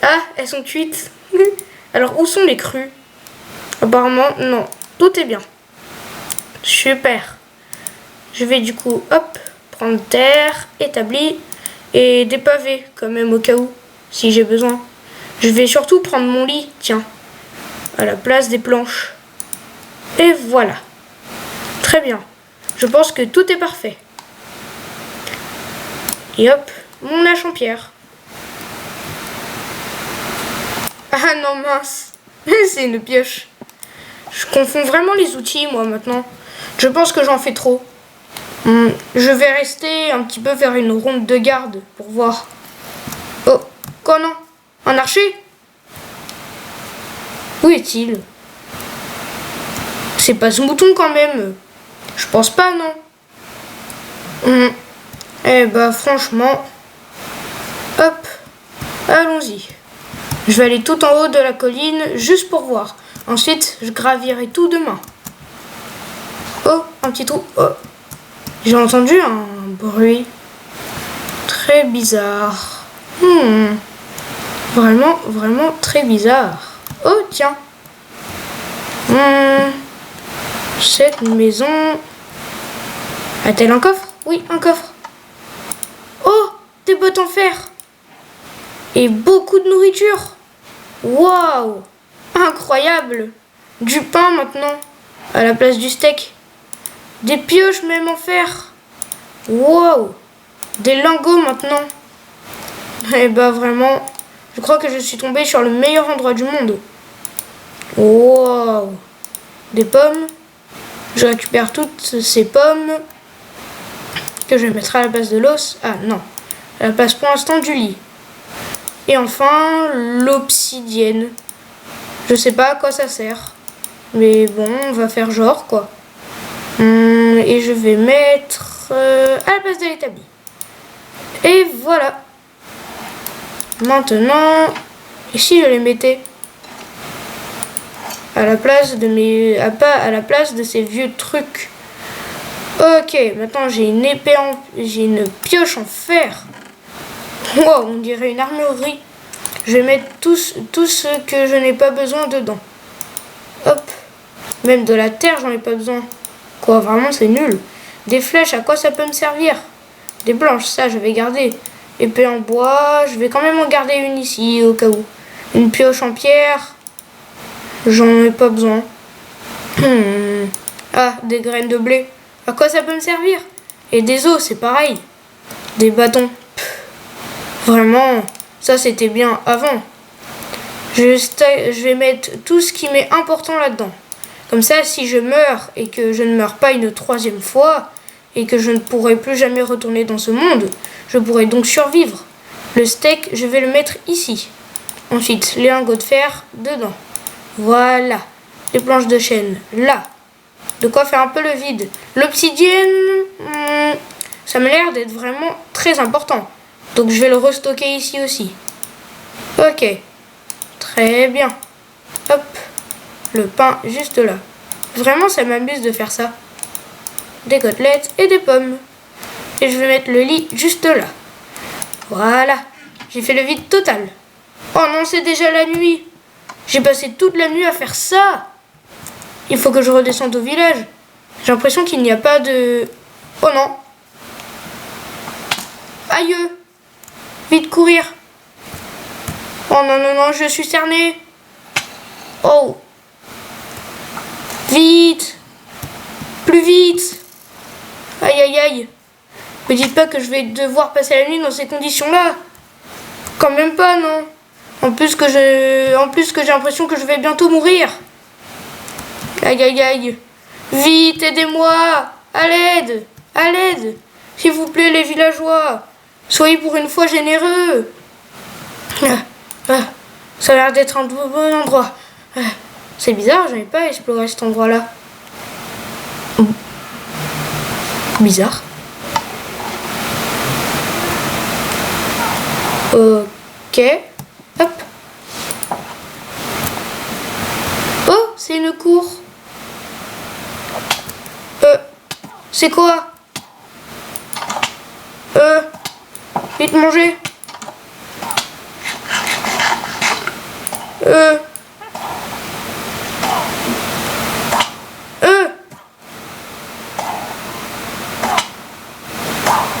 Ah, elles sont cuites. Alors, où sont les crues? Apparemment, non. Tout est bien. Super. Je vais du coup, hop, prendre terre, établi. Et des pavés, quand même, au cas où, si j'ai besoin. Je vais surtout prendre mon lit, tiens, à la place des planches. Et voilà. Très bien. Je pense que tout est parfait. Et hop, mon hache en pierre. Ah non, mince. C'est une pioche. Je confonds vraiment les outils, moi, maintenant. Je pense que j'en fais trop. Je vais rester un petit peu faire une ronde de garde pour voir. Oh, quoi non? Un archer? Où est-il? C'est pas ce mouton quand même. Je pense pas, non. Eh bah franchement, hop, allons-y. Je vais aller tout en haut de la colline juste pour voir. Ensuite, je gravirai tout demain. Oh, un petit trou. Oh. J'ai entendu un bruit très bizarre. Vraiment, vraiment très bizarre. Oh, tiens. Cette maison... A-t-elle un coffre? Oui, un coffre. Oh, des bottes en fer. Et beaucoup de nourriture. Waouh, incroyable. Du pain maintenant, à la place du steak. Des pioches même en fer. Waouh, des lingots maintenant. Eh bah vraiment, je crois que je suis tombée sur le meilleur endroit du monde. Waouh, des pommes. Je récupère toutes ces pommes que je vais mettre à la place de l'os. Ah non, à la place pour l'instant du lit. Et enfin, l'obsidienne. Je sais pas à quoi ça sert. Mais bon, on va faire genre quoi. Et je vais mettre à la place de l'établi. Et voilà. Maintenant, et si je les mettais à la place de mes... à la place de ces vieux trucs. Ok, maintenant j'ai une épée j'ai une pioche en fer. Wow, on dirait une armurerie. Je vais mettre tout ce que je n'ai pas besoin dedans. Hop. Même de la terre, j'en ai pas besoin. Quoi, vraiment, c'est nul. Des flèches, à quoi ça peut me servir? Des blanches, ça, je vais garder. Épée en bois, je vais quand même en garder une ici, au cas où. Une pioche en pierre. J'en ai pas besoin. Ah, des graines de blé. À quoi ça peut me servir? Et des os, c'est pareil. Des bâtons. Vraiment, ça c'était bien avant. Je vais mettre tout ce qui m'est important là-dedans. Comme ça, si je meurs et que je ne meurs pas une troisième fois et que je ne pourrai plus jamais retourner dans ce monde, je pourrai donc survivre. Le steak, je vais le mettre ici. Ensuite, les lingots de fer dedans. Voilà. Les planches de chêne là. De quoi faire un peu le vide. L'obsidienne, ça m'a l'air d'être vraiment très important. Donc je vais le restocker ici aussi. Ok. Très bien. Hop. Le pain juste là. Vraiment, ça m'amuse de faire ça. Des côtelettes et des pommes. Et je vais mettre le lit juste là. Voilà. J'ai fait le vide total. Oh non, c'est déjà la nuit. J'ai passé toute la nuit à faire ça. Il faut que je redescende au village. J'ai l'impression qu'il n'y a pas de... Oh non. Aïe. Vite courir. Oh non, non, non, je suis cerné. Oh. Vite. Plus vite. Aïe, aïe, aïe. Me dites pas que je vais devoir passer la nuit dans ces conditions-là. Quand même pas, non. En plus que j'ai l'impression que je vais bientôt mourir. Aïe, aïe, aïe. Vite, aidez-moi. À l'aide. À l'aide. S'il vous plaît, les villageois. Soyez pour une fois généreux. Ça a l'air d'être un bon endroit. C'est bizarre, je n'avais pas exploré cet endroit-là. Bizarre. Ok. Hop. Oh, c'est une cour. C'est quoi? Vite manger.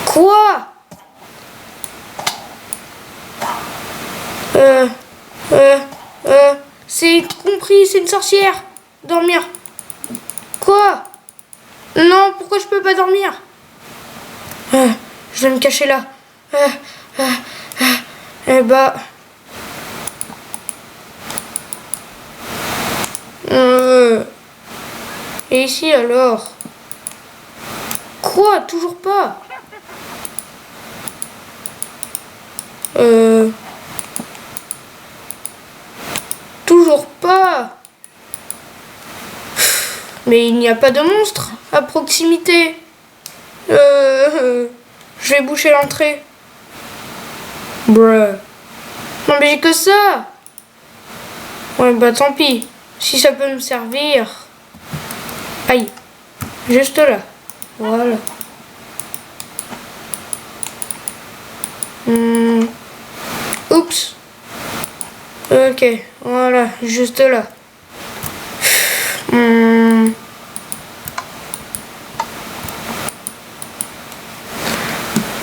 Quoi? Euh, euh, c'est compris, c'est une sorcière. Dormir. Quoi? Non, pourquoi je peux pas dormir? Je vais me cacher là. Eh bah... Et ici alors? Quoi? Toujours pas? Toujours pas? Mais il n'y a pas de monstre à proximité. Je vais boucher l'entrée. Bruh. Non mais j'ai que ça. Ouais bah tant pis. Si ça peut me servir. Aïe. Juste là. Voilà. Oups. Ok. Voilà. Juste là.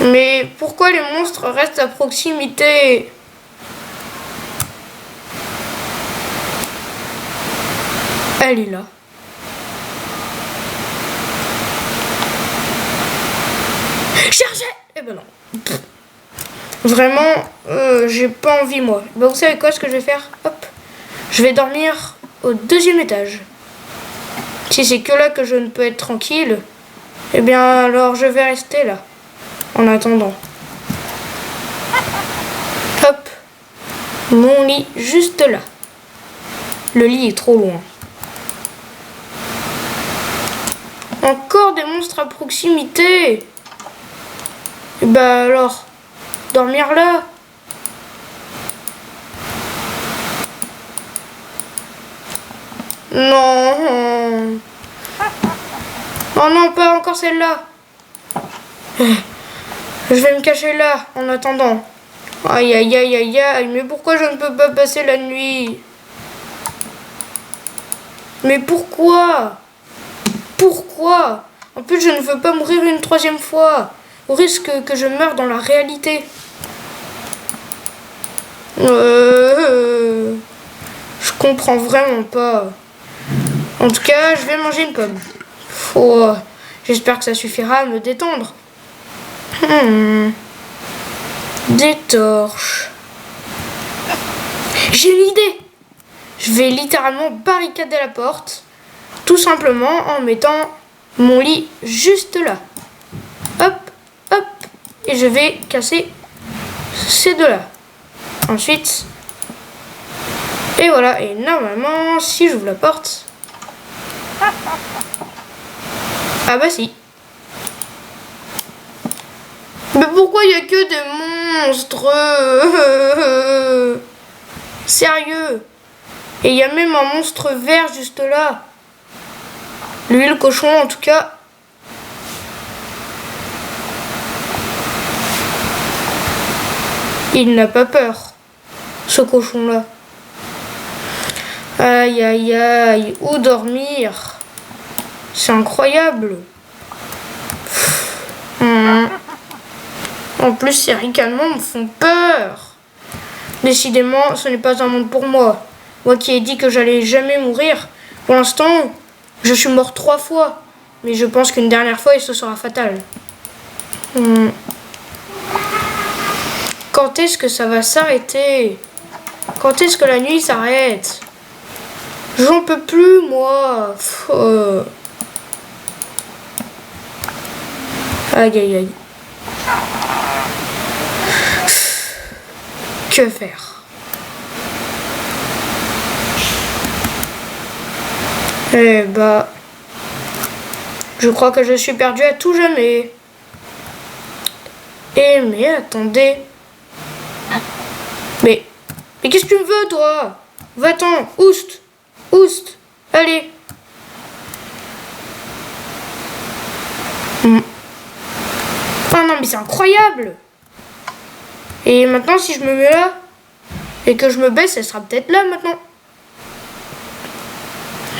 Mais pourquoi les monstres restent à proximité? Elle est là. Cherchez! Eh ben non. Vraiment, j'ai pas envie moi. Bah vous savez quoi, ce que je vais faire? Hop. Je vais dormir au 2e étage. Si c'est que là que je ne peux être tranquille, eh bien alors je vais rester là. En attendant. Hop. Mon lit juste là. Le lit est trop loin. Encore des monstres à proximité. Et bah alors, dormir là. Non. Oh non, pas encore celle-là. Je vais me cacher là, en attendant. Aïe, aïe, aïe, aïe, aïe. Mais pourquoi je ne peux pas passer la nuit? Mais pourquoi? Pourquoi? En plus, je ne veux pas mourir une 3e fois. Au risque que je meure dans la réalité. Je comprends vraiment pas. En tout cas, je vais manger une pomme. Oh, j'espère que ça suffira à me détendre. Des torches. J'ai une idée. Je vais littéralement barricader la porte. Tout simplement en mettant mon lit juste là. Hop, hop. Et je vais casser ces deux-là. Ensuite. Et voilà. Et normalement, si j'ouvre la porte... Ah bah si. Mais pourquoi il n'y a que des monstres? Sérieux? Et il y a même un monstre vert juste là. Lui, le cochon, en tout cas. Il n'a pas peur, ce cochon-là. Aïe, aïe, aïe. Où dormir? C'est incroyable. En plus, ces ricanements me font peur. Décidément, ce n'est pas un monde pour moi. Moi qui ai dit que j'allais jamais mourir. Pour l'instant, je suis mort 3 fois. Mais je pense qu'une dernière fois, et ce sera fatal. Quand est-ce que ça va s'arrêter? Quand est-ce que la nuit s'arrête? J'en peux plus, moi. Aïe, aïe, aïe. Que faire? Eh bah... Je crois que je suis perdu à tout jamais. Eh mais attendez. Mais qu'est-ce que tu me veux, toi? Va-t'en, oust. Oust. Allez. Oh non, mais c'est incroyable. Et maintenant, si je me mets là et que je me baisse, elle sera peut-être là maintenant.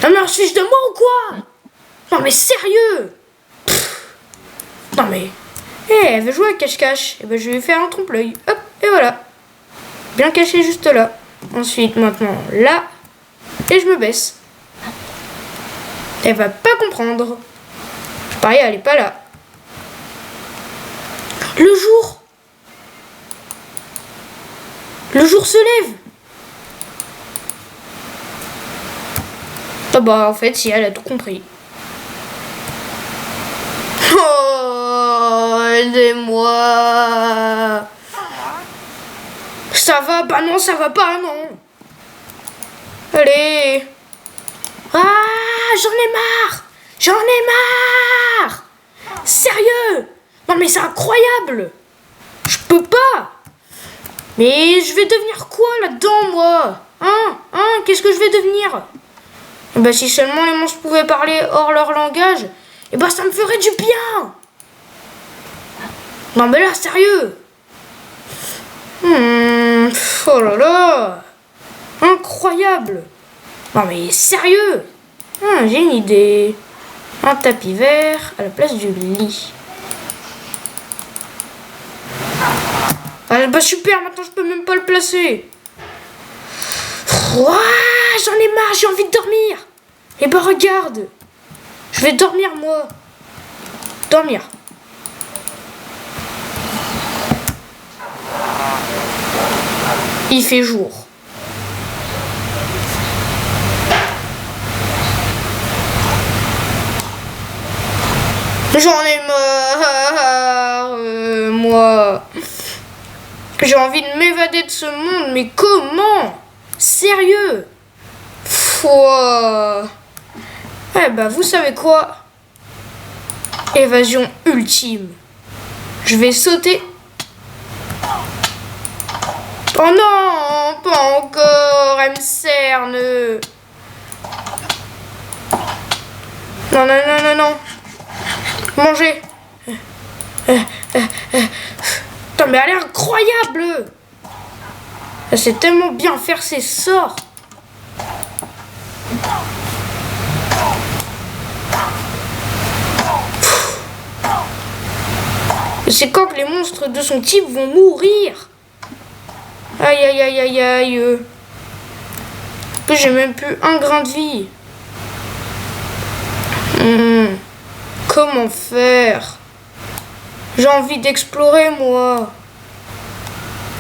Ah mais suis-je de moi ou quoi? Non mais sérieux. Non mais... Eh, elle veut jouer à cache-cache. Et ben je vais lui faire un trompe-l'œil. Hop, et voilà. Bien caché juste là. Ensuite, maintenant, là. Et je me baisse. Elle va pas comprendre. Pareil, elle est pas là. Le jour. Le jour se lève. Ah bah, en fait, si, elle a tout compris. Oh, aidez-moi. Ça va? Bah non, ça va pas, non. Allez. Ah, j'en ai marre. J'en ai marre. Sérieux? Non mais c'est incroyable. Je peux pas. Mais je vais devenir quoi là-dedans, moi? Qu'est-ce que je vais devenir? Bah si seulement les monstres pouvaient parler hors leur langage, et bah ça me ferait du bien. Non mais là, sérieux. Oh là là. Incroyable. Non mais sérieux. J'ai une idée. Un tapis vert à la place du lit. Ah bah super, maintenant je peux même pas le placer. Ouah, j'en ai marre, j'ai envie de dormir. Et bah regarde. Je vais dormir moi. Dormir. Il fait jour. J'en ai marre, moi. J'ai envie de m'évader de ce monde, mais comment? Sérieux? Pouah. Eh bah, vous savez quoi? Évasion ultime. Je vais sauter. Oh non, pas encore, elle me cerne. Non, non, non, non, non. Manger. Putain, mais elle est incroyable. Elle sait tellement bien faire ses sorts. C'est quand que les monstres de son type vont mourir. Aïe, aïe, aïe, aïe, aïe. En plus, j'ai même plus un grain de vie. Comment faire? J'ai envie d'explorer, moi.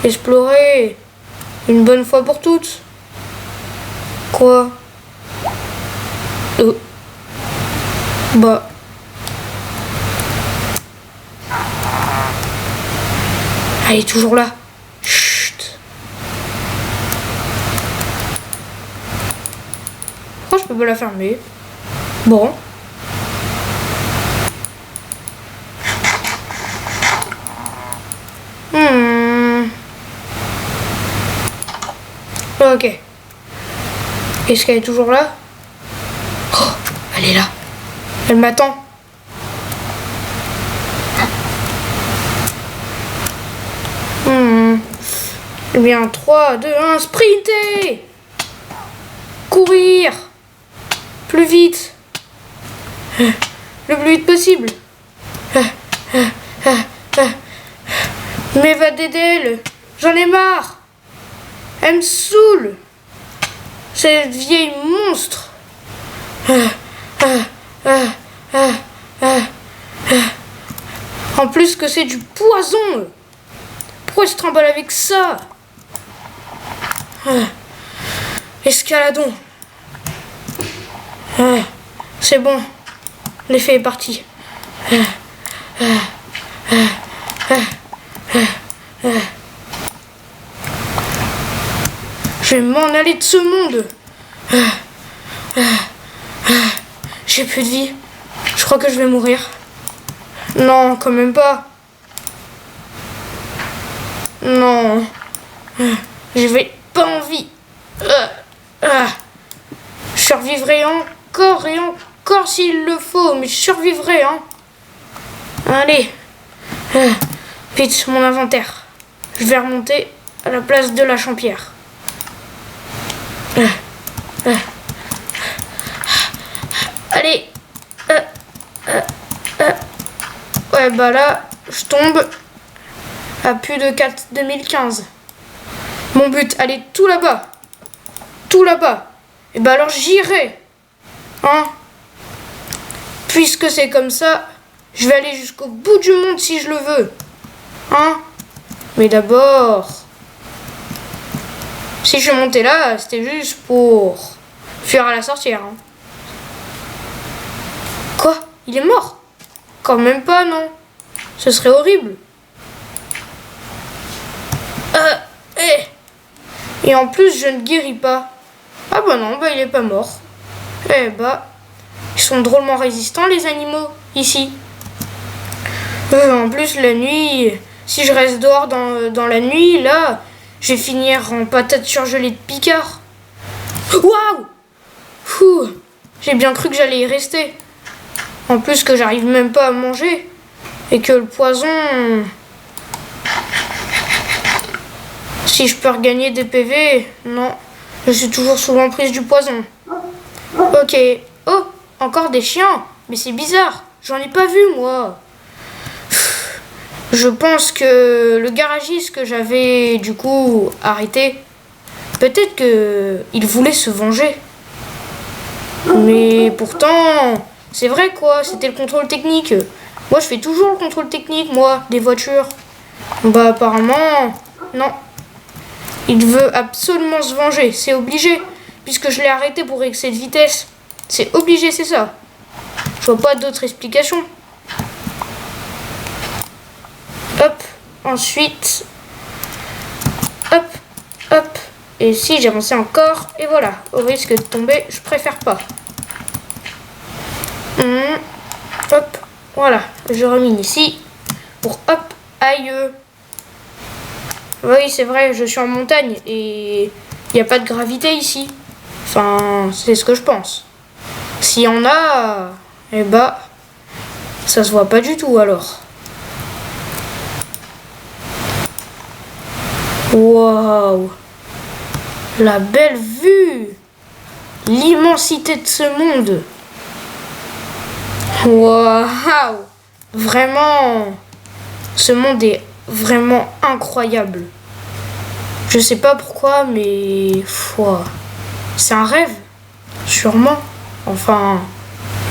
Explorer. Une bonne fois pour toutes. Quoi? Bah. Elle est toujours là. Chut. Pourquoi je peux pas la fermer? Bon. Ok. Est-ce qu'elle est toujours là? Oh, elle est là. Elle m'attend. Eh bien, 3, 2, 1, sprinter! Courir! Plus vite! Le plus vite possible! M'évader d'elle! J'en ai marre! Elle me saoule! Cette vieille monstre! En plus que c'est du poison! Pourquoi je trimballe avec ça? Escaladons. C'est bon. L'effet est parti. Je vais m'en aller de ce monde. J'ai plus de vie. Je crois que je vais mourir. Non, quand même pas. Non. Je vais pas envie. Je survivrai encore et encore s'il le faut, mais je survivrai, hein. Allez. Vite, mon inventaire. Je vais remonter à la place de la champière. Allez. Ouais, bah là, je tombe à plus de 2015. Mon but, aller tout là-bas. Tout là-bas. Et bah alors j'irai. Hein? Puisque c'est comme ça, je vais aller jusqu'au bout du monde si je le veux. Hein? Mais d'abord, si je suis monté là, c'était juste pour fuir à la sorcière. Hein. Quoi? Il est mort? Quand même pas, non? Ce serait horrible. Et en plus, je ne guéris pas. Ah bah non, bah il est pas mort. Eh bah, ils sont drôlement résistants les animaux, ici. En plus, la nuit, si je reste dehors dans la nuit, là, je vais finir en patate surgelée de Picard. Waouh! J'ai bien cru que j'allais y rester. En plus que j'arrive même pas à manger. Et que le poison... Si je peux regagner des PV, non. Je suis toujours sous l'emprise du poison. Ok. Oh, encore des chiens. Mais c'est bizarre. J'en ai pas vu, moi. Je pense que le garagiste que j'avais, du coup, arrêté, peut-être qu'il voulait se venger. Mais pourtant, c'est vrai, quoi. C'était le contrôle technique. Moi, je fais toujours le contrôle technique, moi, des voitures. Bah, apparemment, non. Il veut absolument se venger, c'est obligé, puisque je l'ai arrêté pour excès de vitesse. C'est obligé, c'est ça. Je vois pas d'autre explication. Hop, ensuite, hop, hop. Et si j'avançais encore, et voilà, au risque de tomber, je préfère pas. Hop, voilà, je remine ici, pour hop, aïe. Oui, c'est vrai, je suis en montagne et il n'y a pas de gravité ici. Enfin, c'est ce que je pense. S'il y en a, eh bah, ça se voit pas du tout alors. Waouh! La belle vue! L'immensité de ce monde! Waouh! Vraiment, ce monde est vraiment incroyable. Je sais pas pourquoi, mais c'est un rêve, sûrement. Enfin,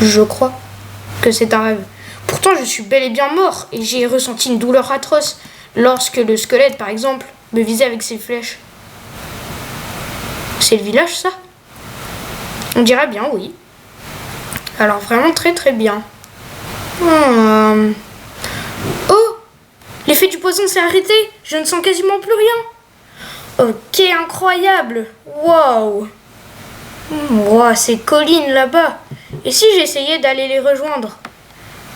je crois que c'est un rêve. Pourtant, je suis bel et bien mort et j'ai ressenti une douleur atroce lorsque le squelette, par exemple, me visait avec ses flèches. C'est le village, ça? On dirait bien, oui. Alors, vraiment très très bien. Oh! L'effet du poison s'est arrêté. Je ne sens quasiment plus rien. Ok, incroyable. Waouh. Wow, ces collines là-bas. Et si j'essayais d'aller les rejoindre?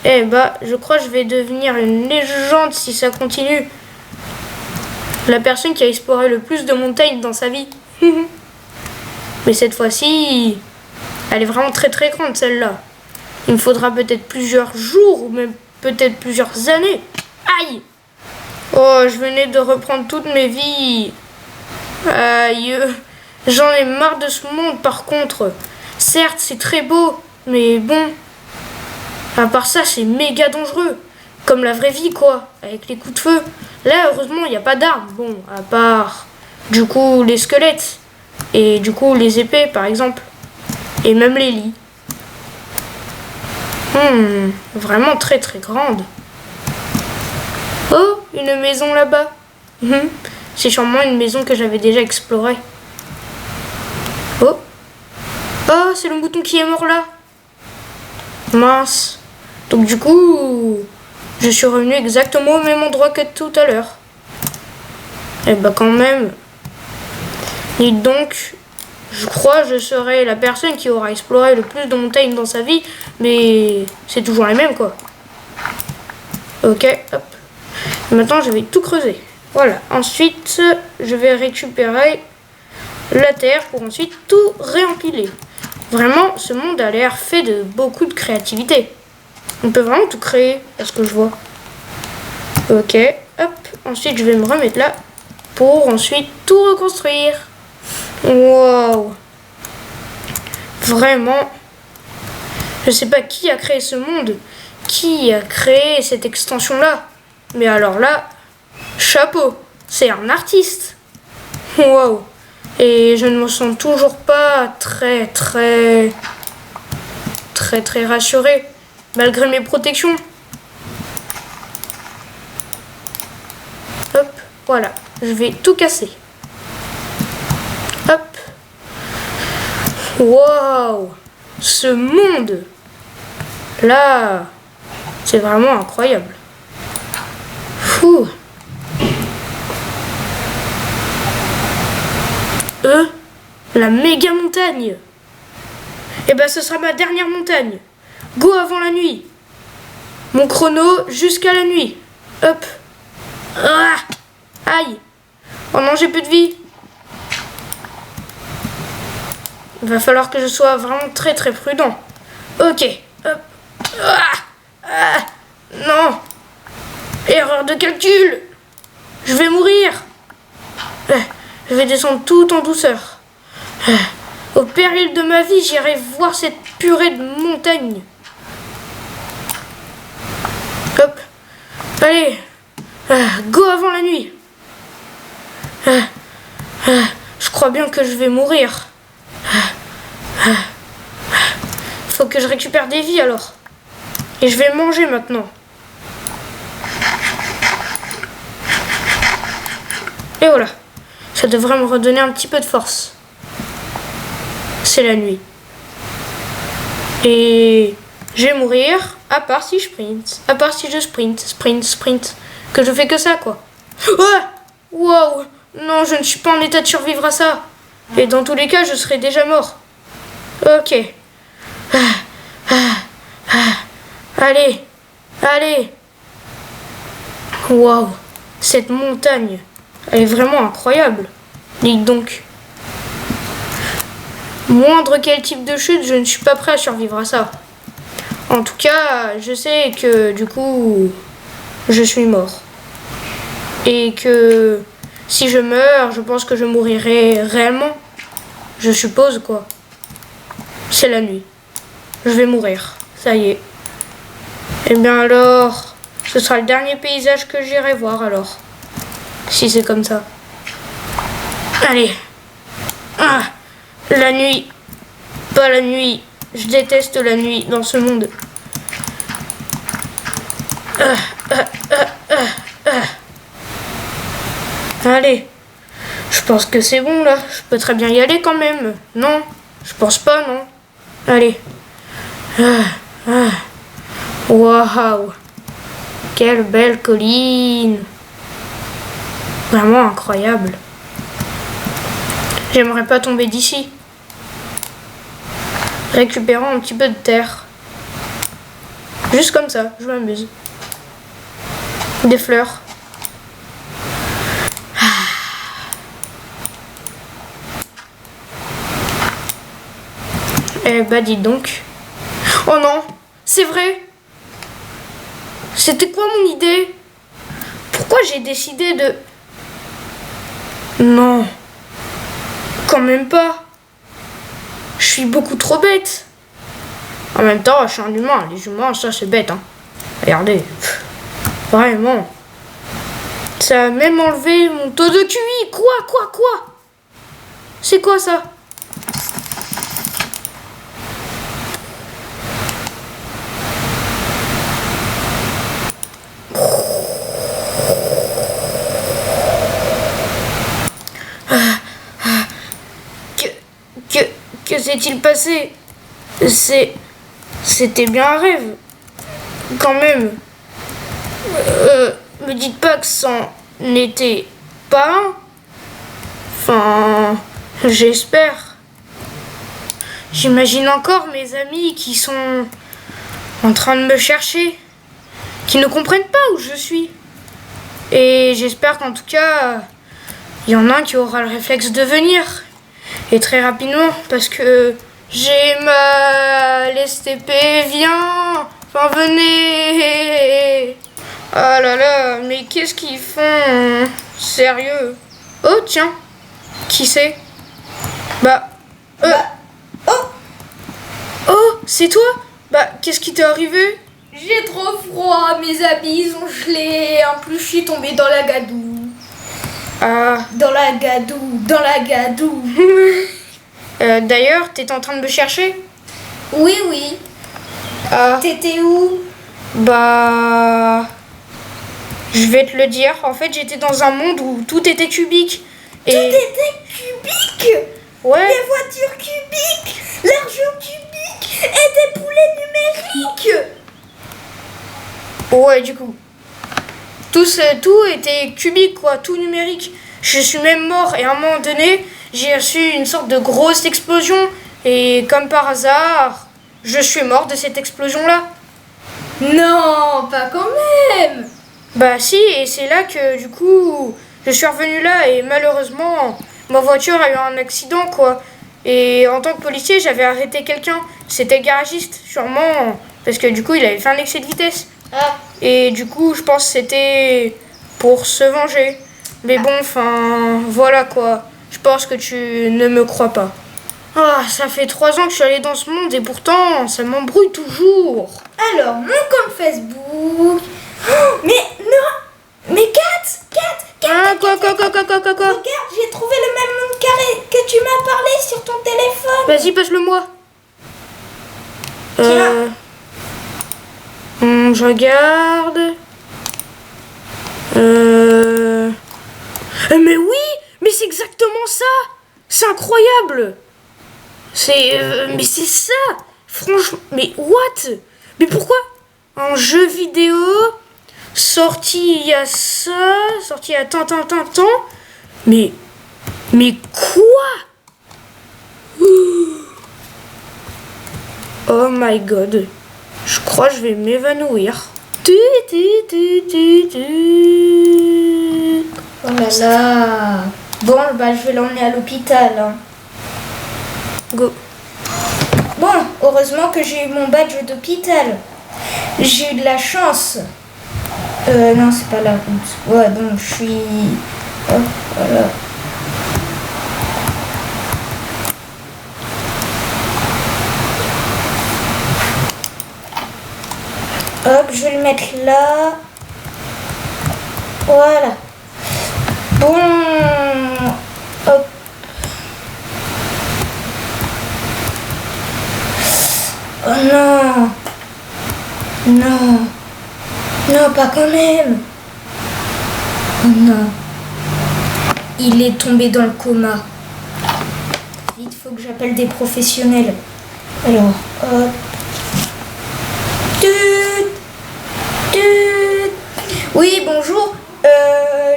Eh bah, je crois que je vais devenir une légende si ça continue. La personne qui a exploré le plus de montagnes dans sa vie. Mais cette fois-ci, elle est vraiment très très grande celle-là. Il me faudra peut-être plusieurs jours ou même peut-être plusieurs années. Aïe! Oh, je venais de reprendre toutes mes vies. Aïe. J'en ai marre de ce monde par contre. Certes, c'est très beau, mais bon. À part ça, c'est méga dangereux. Comme la vraie vie, quoi. Avec les coups de feu. Là, heureusement, il n'y a pas d'armes. Bon, à part, du coup, les squelettes. Et du coup, les épées, par exemple. Et même les lits. Vraiment très très grande. Oh, une maison là-bas. C'est sûrement une maison que j'avais déjà explorée. Oh. Oh, c'est le mouton qui est mort là. Mince. Donc du coup, je suis revenu exactement au même endroit que tout à l'heure. Eh bah quand même. Et donc, je crois que je serai la personne qui aura exploré le plus de montagnes dans sa vie. Mais c'est toujours les mêmes quoi. Ok, hop. Maintenant, je vais tout creuser. Voilà. Ensuite, je vais récupérer la terre pour ensuite tout réempiler. Vraiment, ce monde a l'air fait de beaucoup de créativité. On peut vraiment tout créer, à ce que je vois. Ok, hop. Ensuite, je vais me remettre là pour ensuite tout reconstruire. Waouh. Vraiment. Je sais pas qui a créé ce monde, qui a créé cette extension-là. Mais alors là, chapeau, c'est un artiste. Wow. Et je ne me sens toujours pas très rassuré, malgré mes protections. Hop, voilà. Je vais tout casser. Hop. Wow. Ce monde, là, c'est vraiment incroyable. Fou. La méga montagne. Et ben ce sera ma dernière montagne. Go avant la nuit. Mon chrono jusqu'à la nuit. Hop. Ah. Aïe. Oh non, j'ai plus de vie. Il va falloir que je sois vraiment très prudent. Ok. Hop. Ah. Non. Erreur de calcul. Je vais mourir. Je vais descendre tout en douceur. Au péril de ma vie, j'irai voir cette purée de montagne. Hop. Allez. Go avant la nuit. Je crois bien que je vais mourir. Faut que je récupère des vies alors. Et je vais manger maintenant. Et voilà. Ça devrait me redonner un petit peu de force. C'est la nuit. Et je vais mourir, à part si je sprint. À part si je sprint. Que je fais que ça, quoi. Wow. Non, je ne suis pas en état de survivre à ça. Et dans tous les cas, je serais déjà mort. Ok. Allez. Wow. Cette montagne, elle est vraiment incroyable. Dites donc. Moindre quel type de chute, je ne suis pas prêt à survivre à ça. En tout cas, je sais que du coup, je suis mort. Et que si je meurs, je pense que je mourirai réellement. Je suppose, quoi. C'est la nuit. Je vais mourir. Ça y est. Eh bien alors, ce sera le dernier paysage que j'irai voir alors. Si c'est comme ça. Allez. La nuit. Pas la nuit. Je déteste la nuit dans ce monde. Allez. Je pense que c'est bon là. Je peux très bien y aller quand même. Non. Je pense pas, non. Allez. Waouh. Quelle belle colline. Vraiment incroyable. J'aimerais pas tomber d'ici. Récupérons un petit peu de terre. Juste comme ça, je m'amuse. Des fleurs. Eh bah dites donc. Oh non, c'est vrai. C'était quoi mon idée? Pourquoi j'ai décidé de... Non. Quand même pas. Je suis beaucoup trop bête. En même temps, je suis un humain. Les humains, ça c'est bête, hein. Regardez. Vraiment. Ça a même enlevé mon taux de QI. Quoi? C'est quoi ça? Que s'est-il passé? C'était bien un rêve. Quand même. Me dites pas que c'en était pas un. Enfin, j'espère. J'imagine encore mes amis qui sont en train de me chercher, qui ne comprennent pas où je suis. Et j'espère qu'en tout cas, il y en a un qui aura le réflexe de venir. Et très rapidement, parce que j'ai mal. STP, viens. Enfin, venez. Ah là là, mais qu'est-ce qu'ils font? Sérieux? Oh, tiens. Qui c'est? Oh, c'est toi? Qu'est-ce qui t'est arrivé? J'ai trop froid, mes habits ont gelé, en plus je suis tombée dans la gadoue. Ah. Dans la gadoue, dans la gadoue. D'ailleurs, t'étais en train de me chercher? Oui, oui. Ah. T'étais où? Bah... Je vais te le dire. En fait, j'étais dans un monde où tout était cubique. Tout était cubique. Ouais. Des voitures cubiques, l'argent cubique et des poulets numériques. Ouais, du coup. Tout était cubique, quoi. Tout numérique. Je suis même mort et à un moment donné, j'ai reçu une sorte de grosse explosion. Et comme par hasard, je suis mort de cette explosion-là. Non, pas quand même. Bah si, et c'est là que du coup, je suis revenu là et malheureusement, ma voiture a eu un accident, quoi. Et en tant que policier, j'avais arrêté quelqu'un. C'était le garagiste, sûrement, parce que du coup, il avait fait un excès de vitesse. Ah. Et du coup, je pense que c'était pour se venger. Mais bon, enfin, voilà quoi. Je pense que tu ne me crois pas. Ah, ça fait 3 ans que je suis allée dans ce monde et pourtant, ça m'embrouille toujours. Alors, mon compte Facebook. Oh, mais non. Mais Kat. Ah, quoi. Regarde, j'ai trouvé le même monde carré que tu m'as parlé sur ton téléphone. Vas-y, passe-le-moi. Tiens. Je regarde. Mais oui, mais c'est exactement ça. C'est incroyable. Mais c'est ça. Franchement, mais what? Mais pourquoi? Un jeu vidéo sorti il y a ça, sorti il y a tant. Mais quoi? Oh my god. Je crois que je vais m'évanouir. Oh là là. Bon, bah je vais l'emmener à l'hôpital. Hein. Go. Bon, heureusement que j'ai eu mon badge d'hôpital. J'ai eu de la chance. Non, c'est pas la route. Ouais, donc je suis... Hop, voilà. Hop, je vais le mettre là. Voilà. Bon. Hop. Oh non. Non. Non, pas quand même. Oh non. Il est tombé dans le coma. Vite, faut que j'appelle des professionnels. Alors, hop. Oui, bonjour.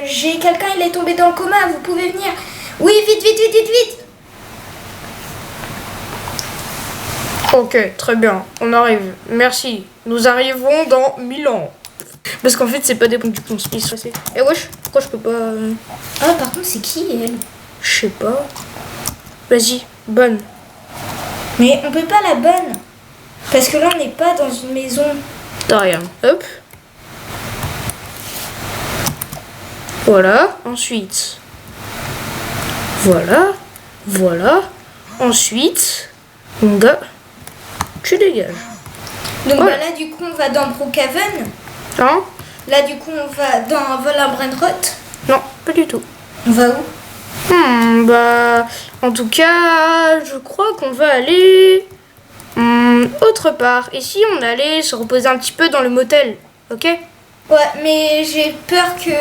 J'ai quelqu'un, il est tombé dans le coma, vous pouvez venir. Oui, vite. Ok, très bien, on arrive. Merci. Nous arrivons dans 1000 ans. Parce qu'en fait, c'est pas des points du coup. Ils sont passés. Eh wesh, pourquoi je peux pas... Ah, par contre, c'est qui elle? Je sais pas. Vas-y, bonne. Mais on peut pas la bonne. Parce que là, on n'est pas dans une maison. T'as rien. Hop. Voilà. Ensuite. Voilà. Ensuite, mon gars, tu dégages. Donc Voilà. bah, là, du coup, on va dans Brookhaven. Hein? Là, du coup, on va dans Volabrenrot. Non, pas du tout. On va où? Bah, en tout cas, je crois qu'on va aller autre part. Et si on allait se reposer un petit peu dans le motel, ok? Ouais, mais j'ai peur que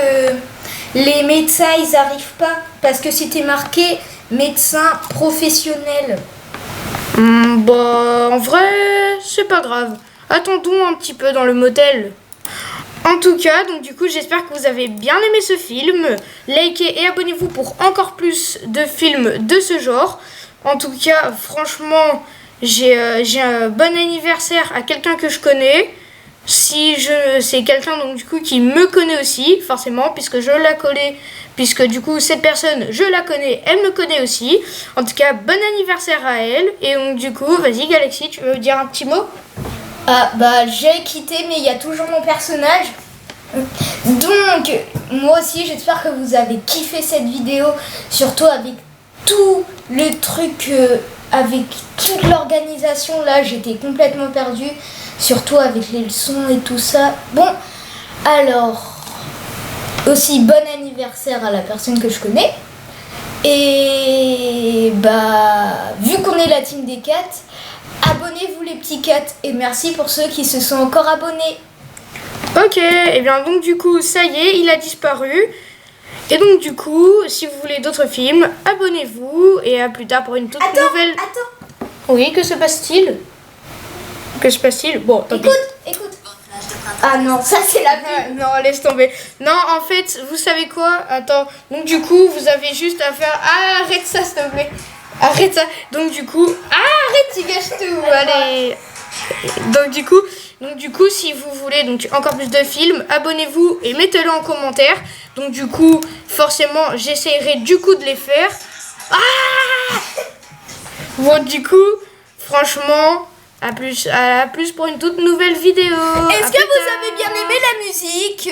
les médecins, ils arrivent pas. Parce que c'était marqué médecin professionnel. Bah, en vrai, c'est pas grave. Attendons un petit peu dans le motel. En tout cas, donc du coup, j'espère que vous avez bien aimé ce film. Likez et abonnez-vous pour encore plus de films de ce genre. En tout cas, franchement, j'ai un bon anniversaire à quelqu'un que je connais. C'est quelqu'un donc du coup qui me connaît aussi, forcément, puisque je la connais, puisque du coup cette personne, je la connais, elle me connaît aussi. En tout cas, bon anniversaire à elle. Et donc du coup, vas-y Galaxy, tu veux me dire un petit mot? Ah, bah, j'ai quitté, mais il y a toujours mon personnage. Donc, moi aussi, j'espère que vous avez kiffé cette vidéo. Surtout avec tout le truc, avec toute l'organisation. Là, j'étais complètement perdue. Surtout avec les leçons et tout ça. Bon, alors, Aussi, bon anniversaire à la personne que je connais. Et bah, vu qu'on est la team des 4, abonnez-vous les petits 4. Et merci pour ceux qui se sont encore abonnés. Ok, et bien donc du coup, ça y est, il a disparu. Et donc du coup, si vous voulez d'autres films, abonnez-vous et à plus tard pour une toute nouvelle... Attends. Oui, que se passe-t-il? Que se passe-t-il? Bon, tant pis. Écoute. Ah non, ça c'est la pub. Non, laisse tomber. Non, en fait, vous savez quoi? Attends, donc du coup, vous avez juste à faire... Ah, arrête ça, s'il te plaît. Arrête ça. Donc du coup... Ah, arrête, tu gâches tout. Allez. Donc du coup, si vous voulez donc encore plus de films, abonnez-vous et mettez-le en commentaire. Donc du coup, forcément, j'essaierai du coup de les faire. Ah! Bon, du coup, franchement, à plus pour une toute nouvelle vidéo. Est-ce que vous avez bien aimé la musique?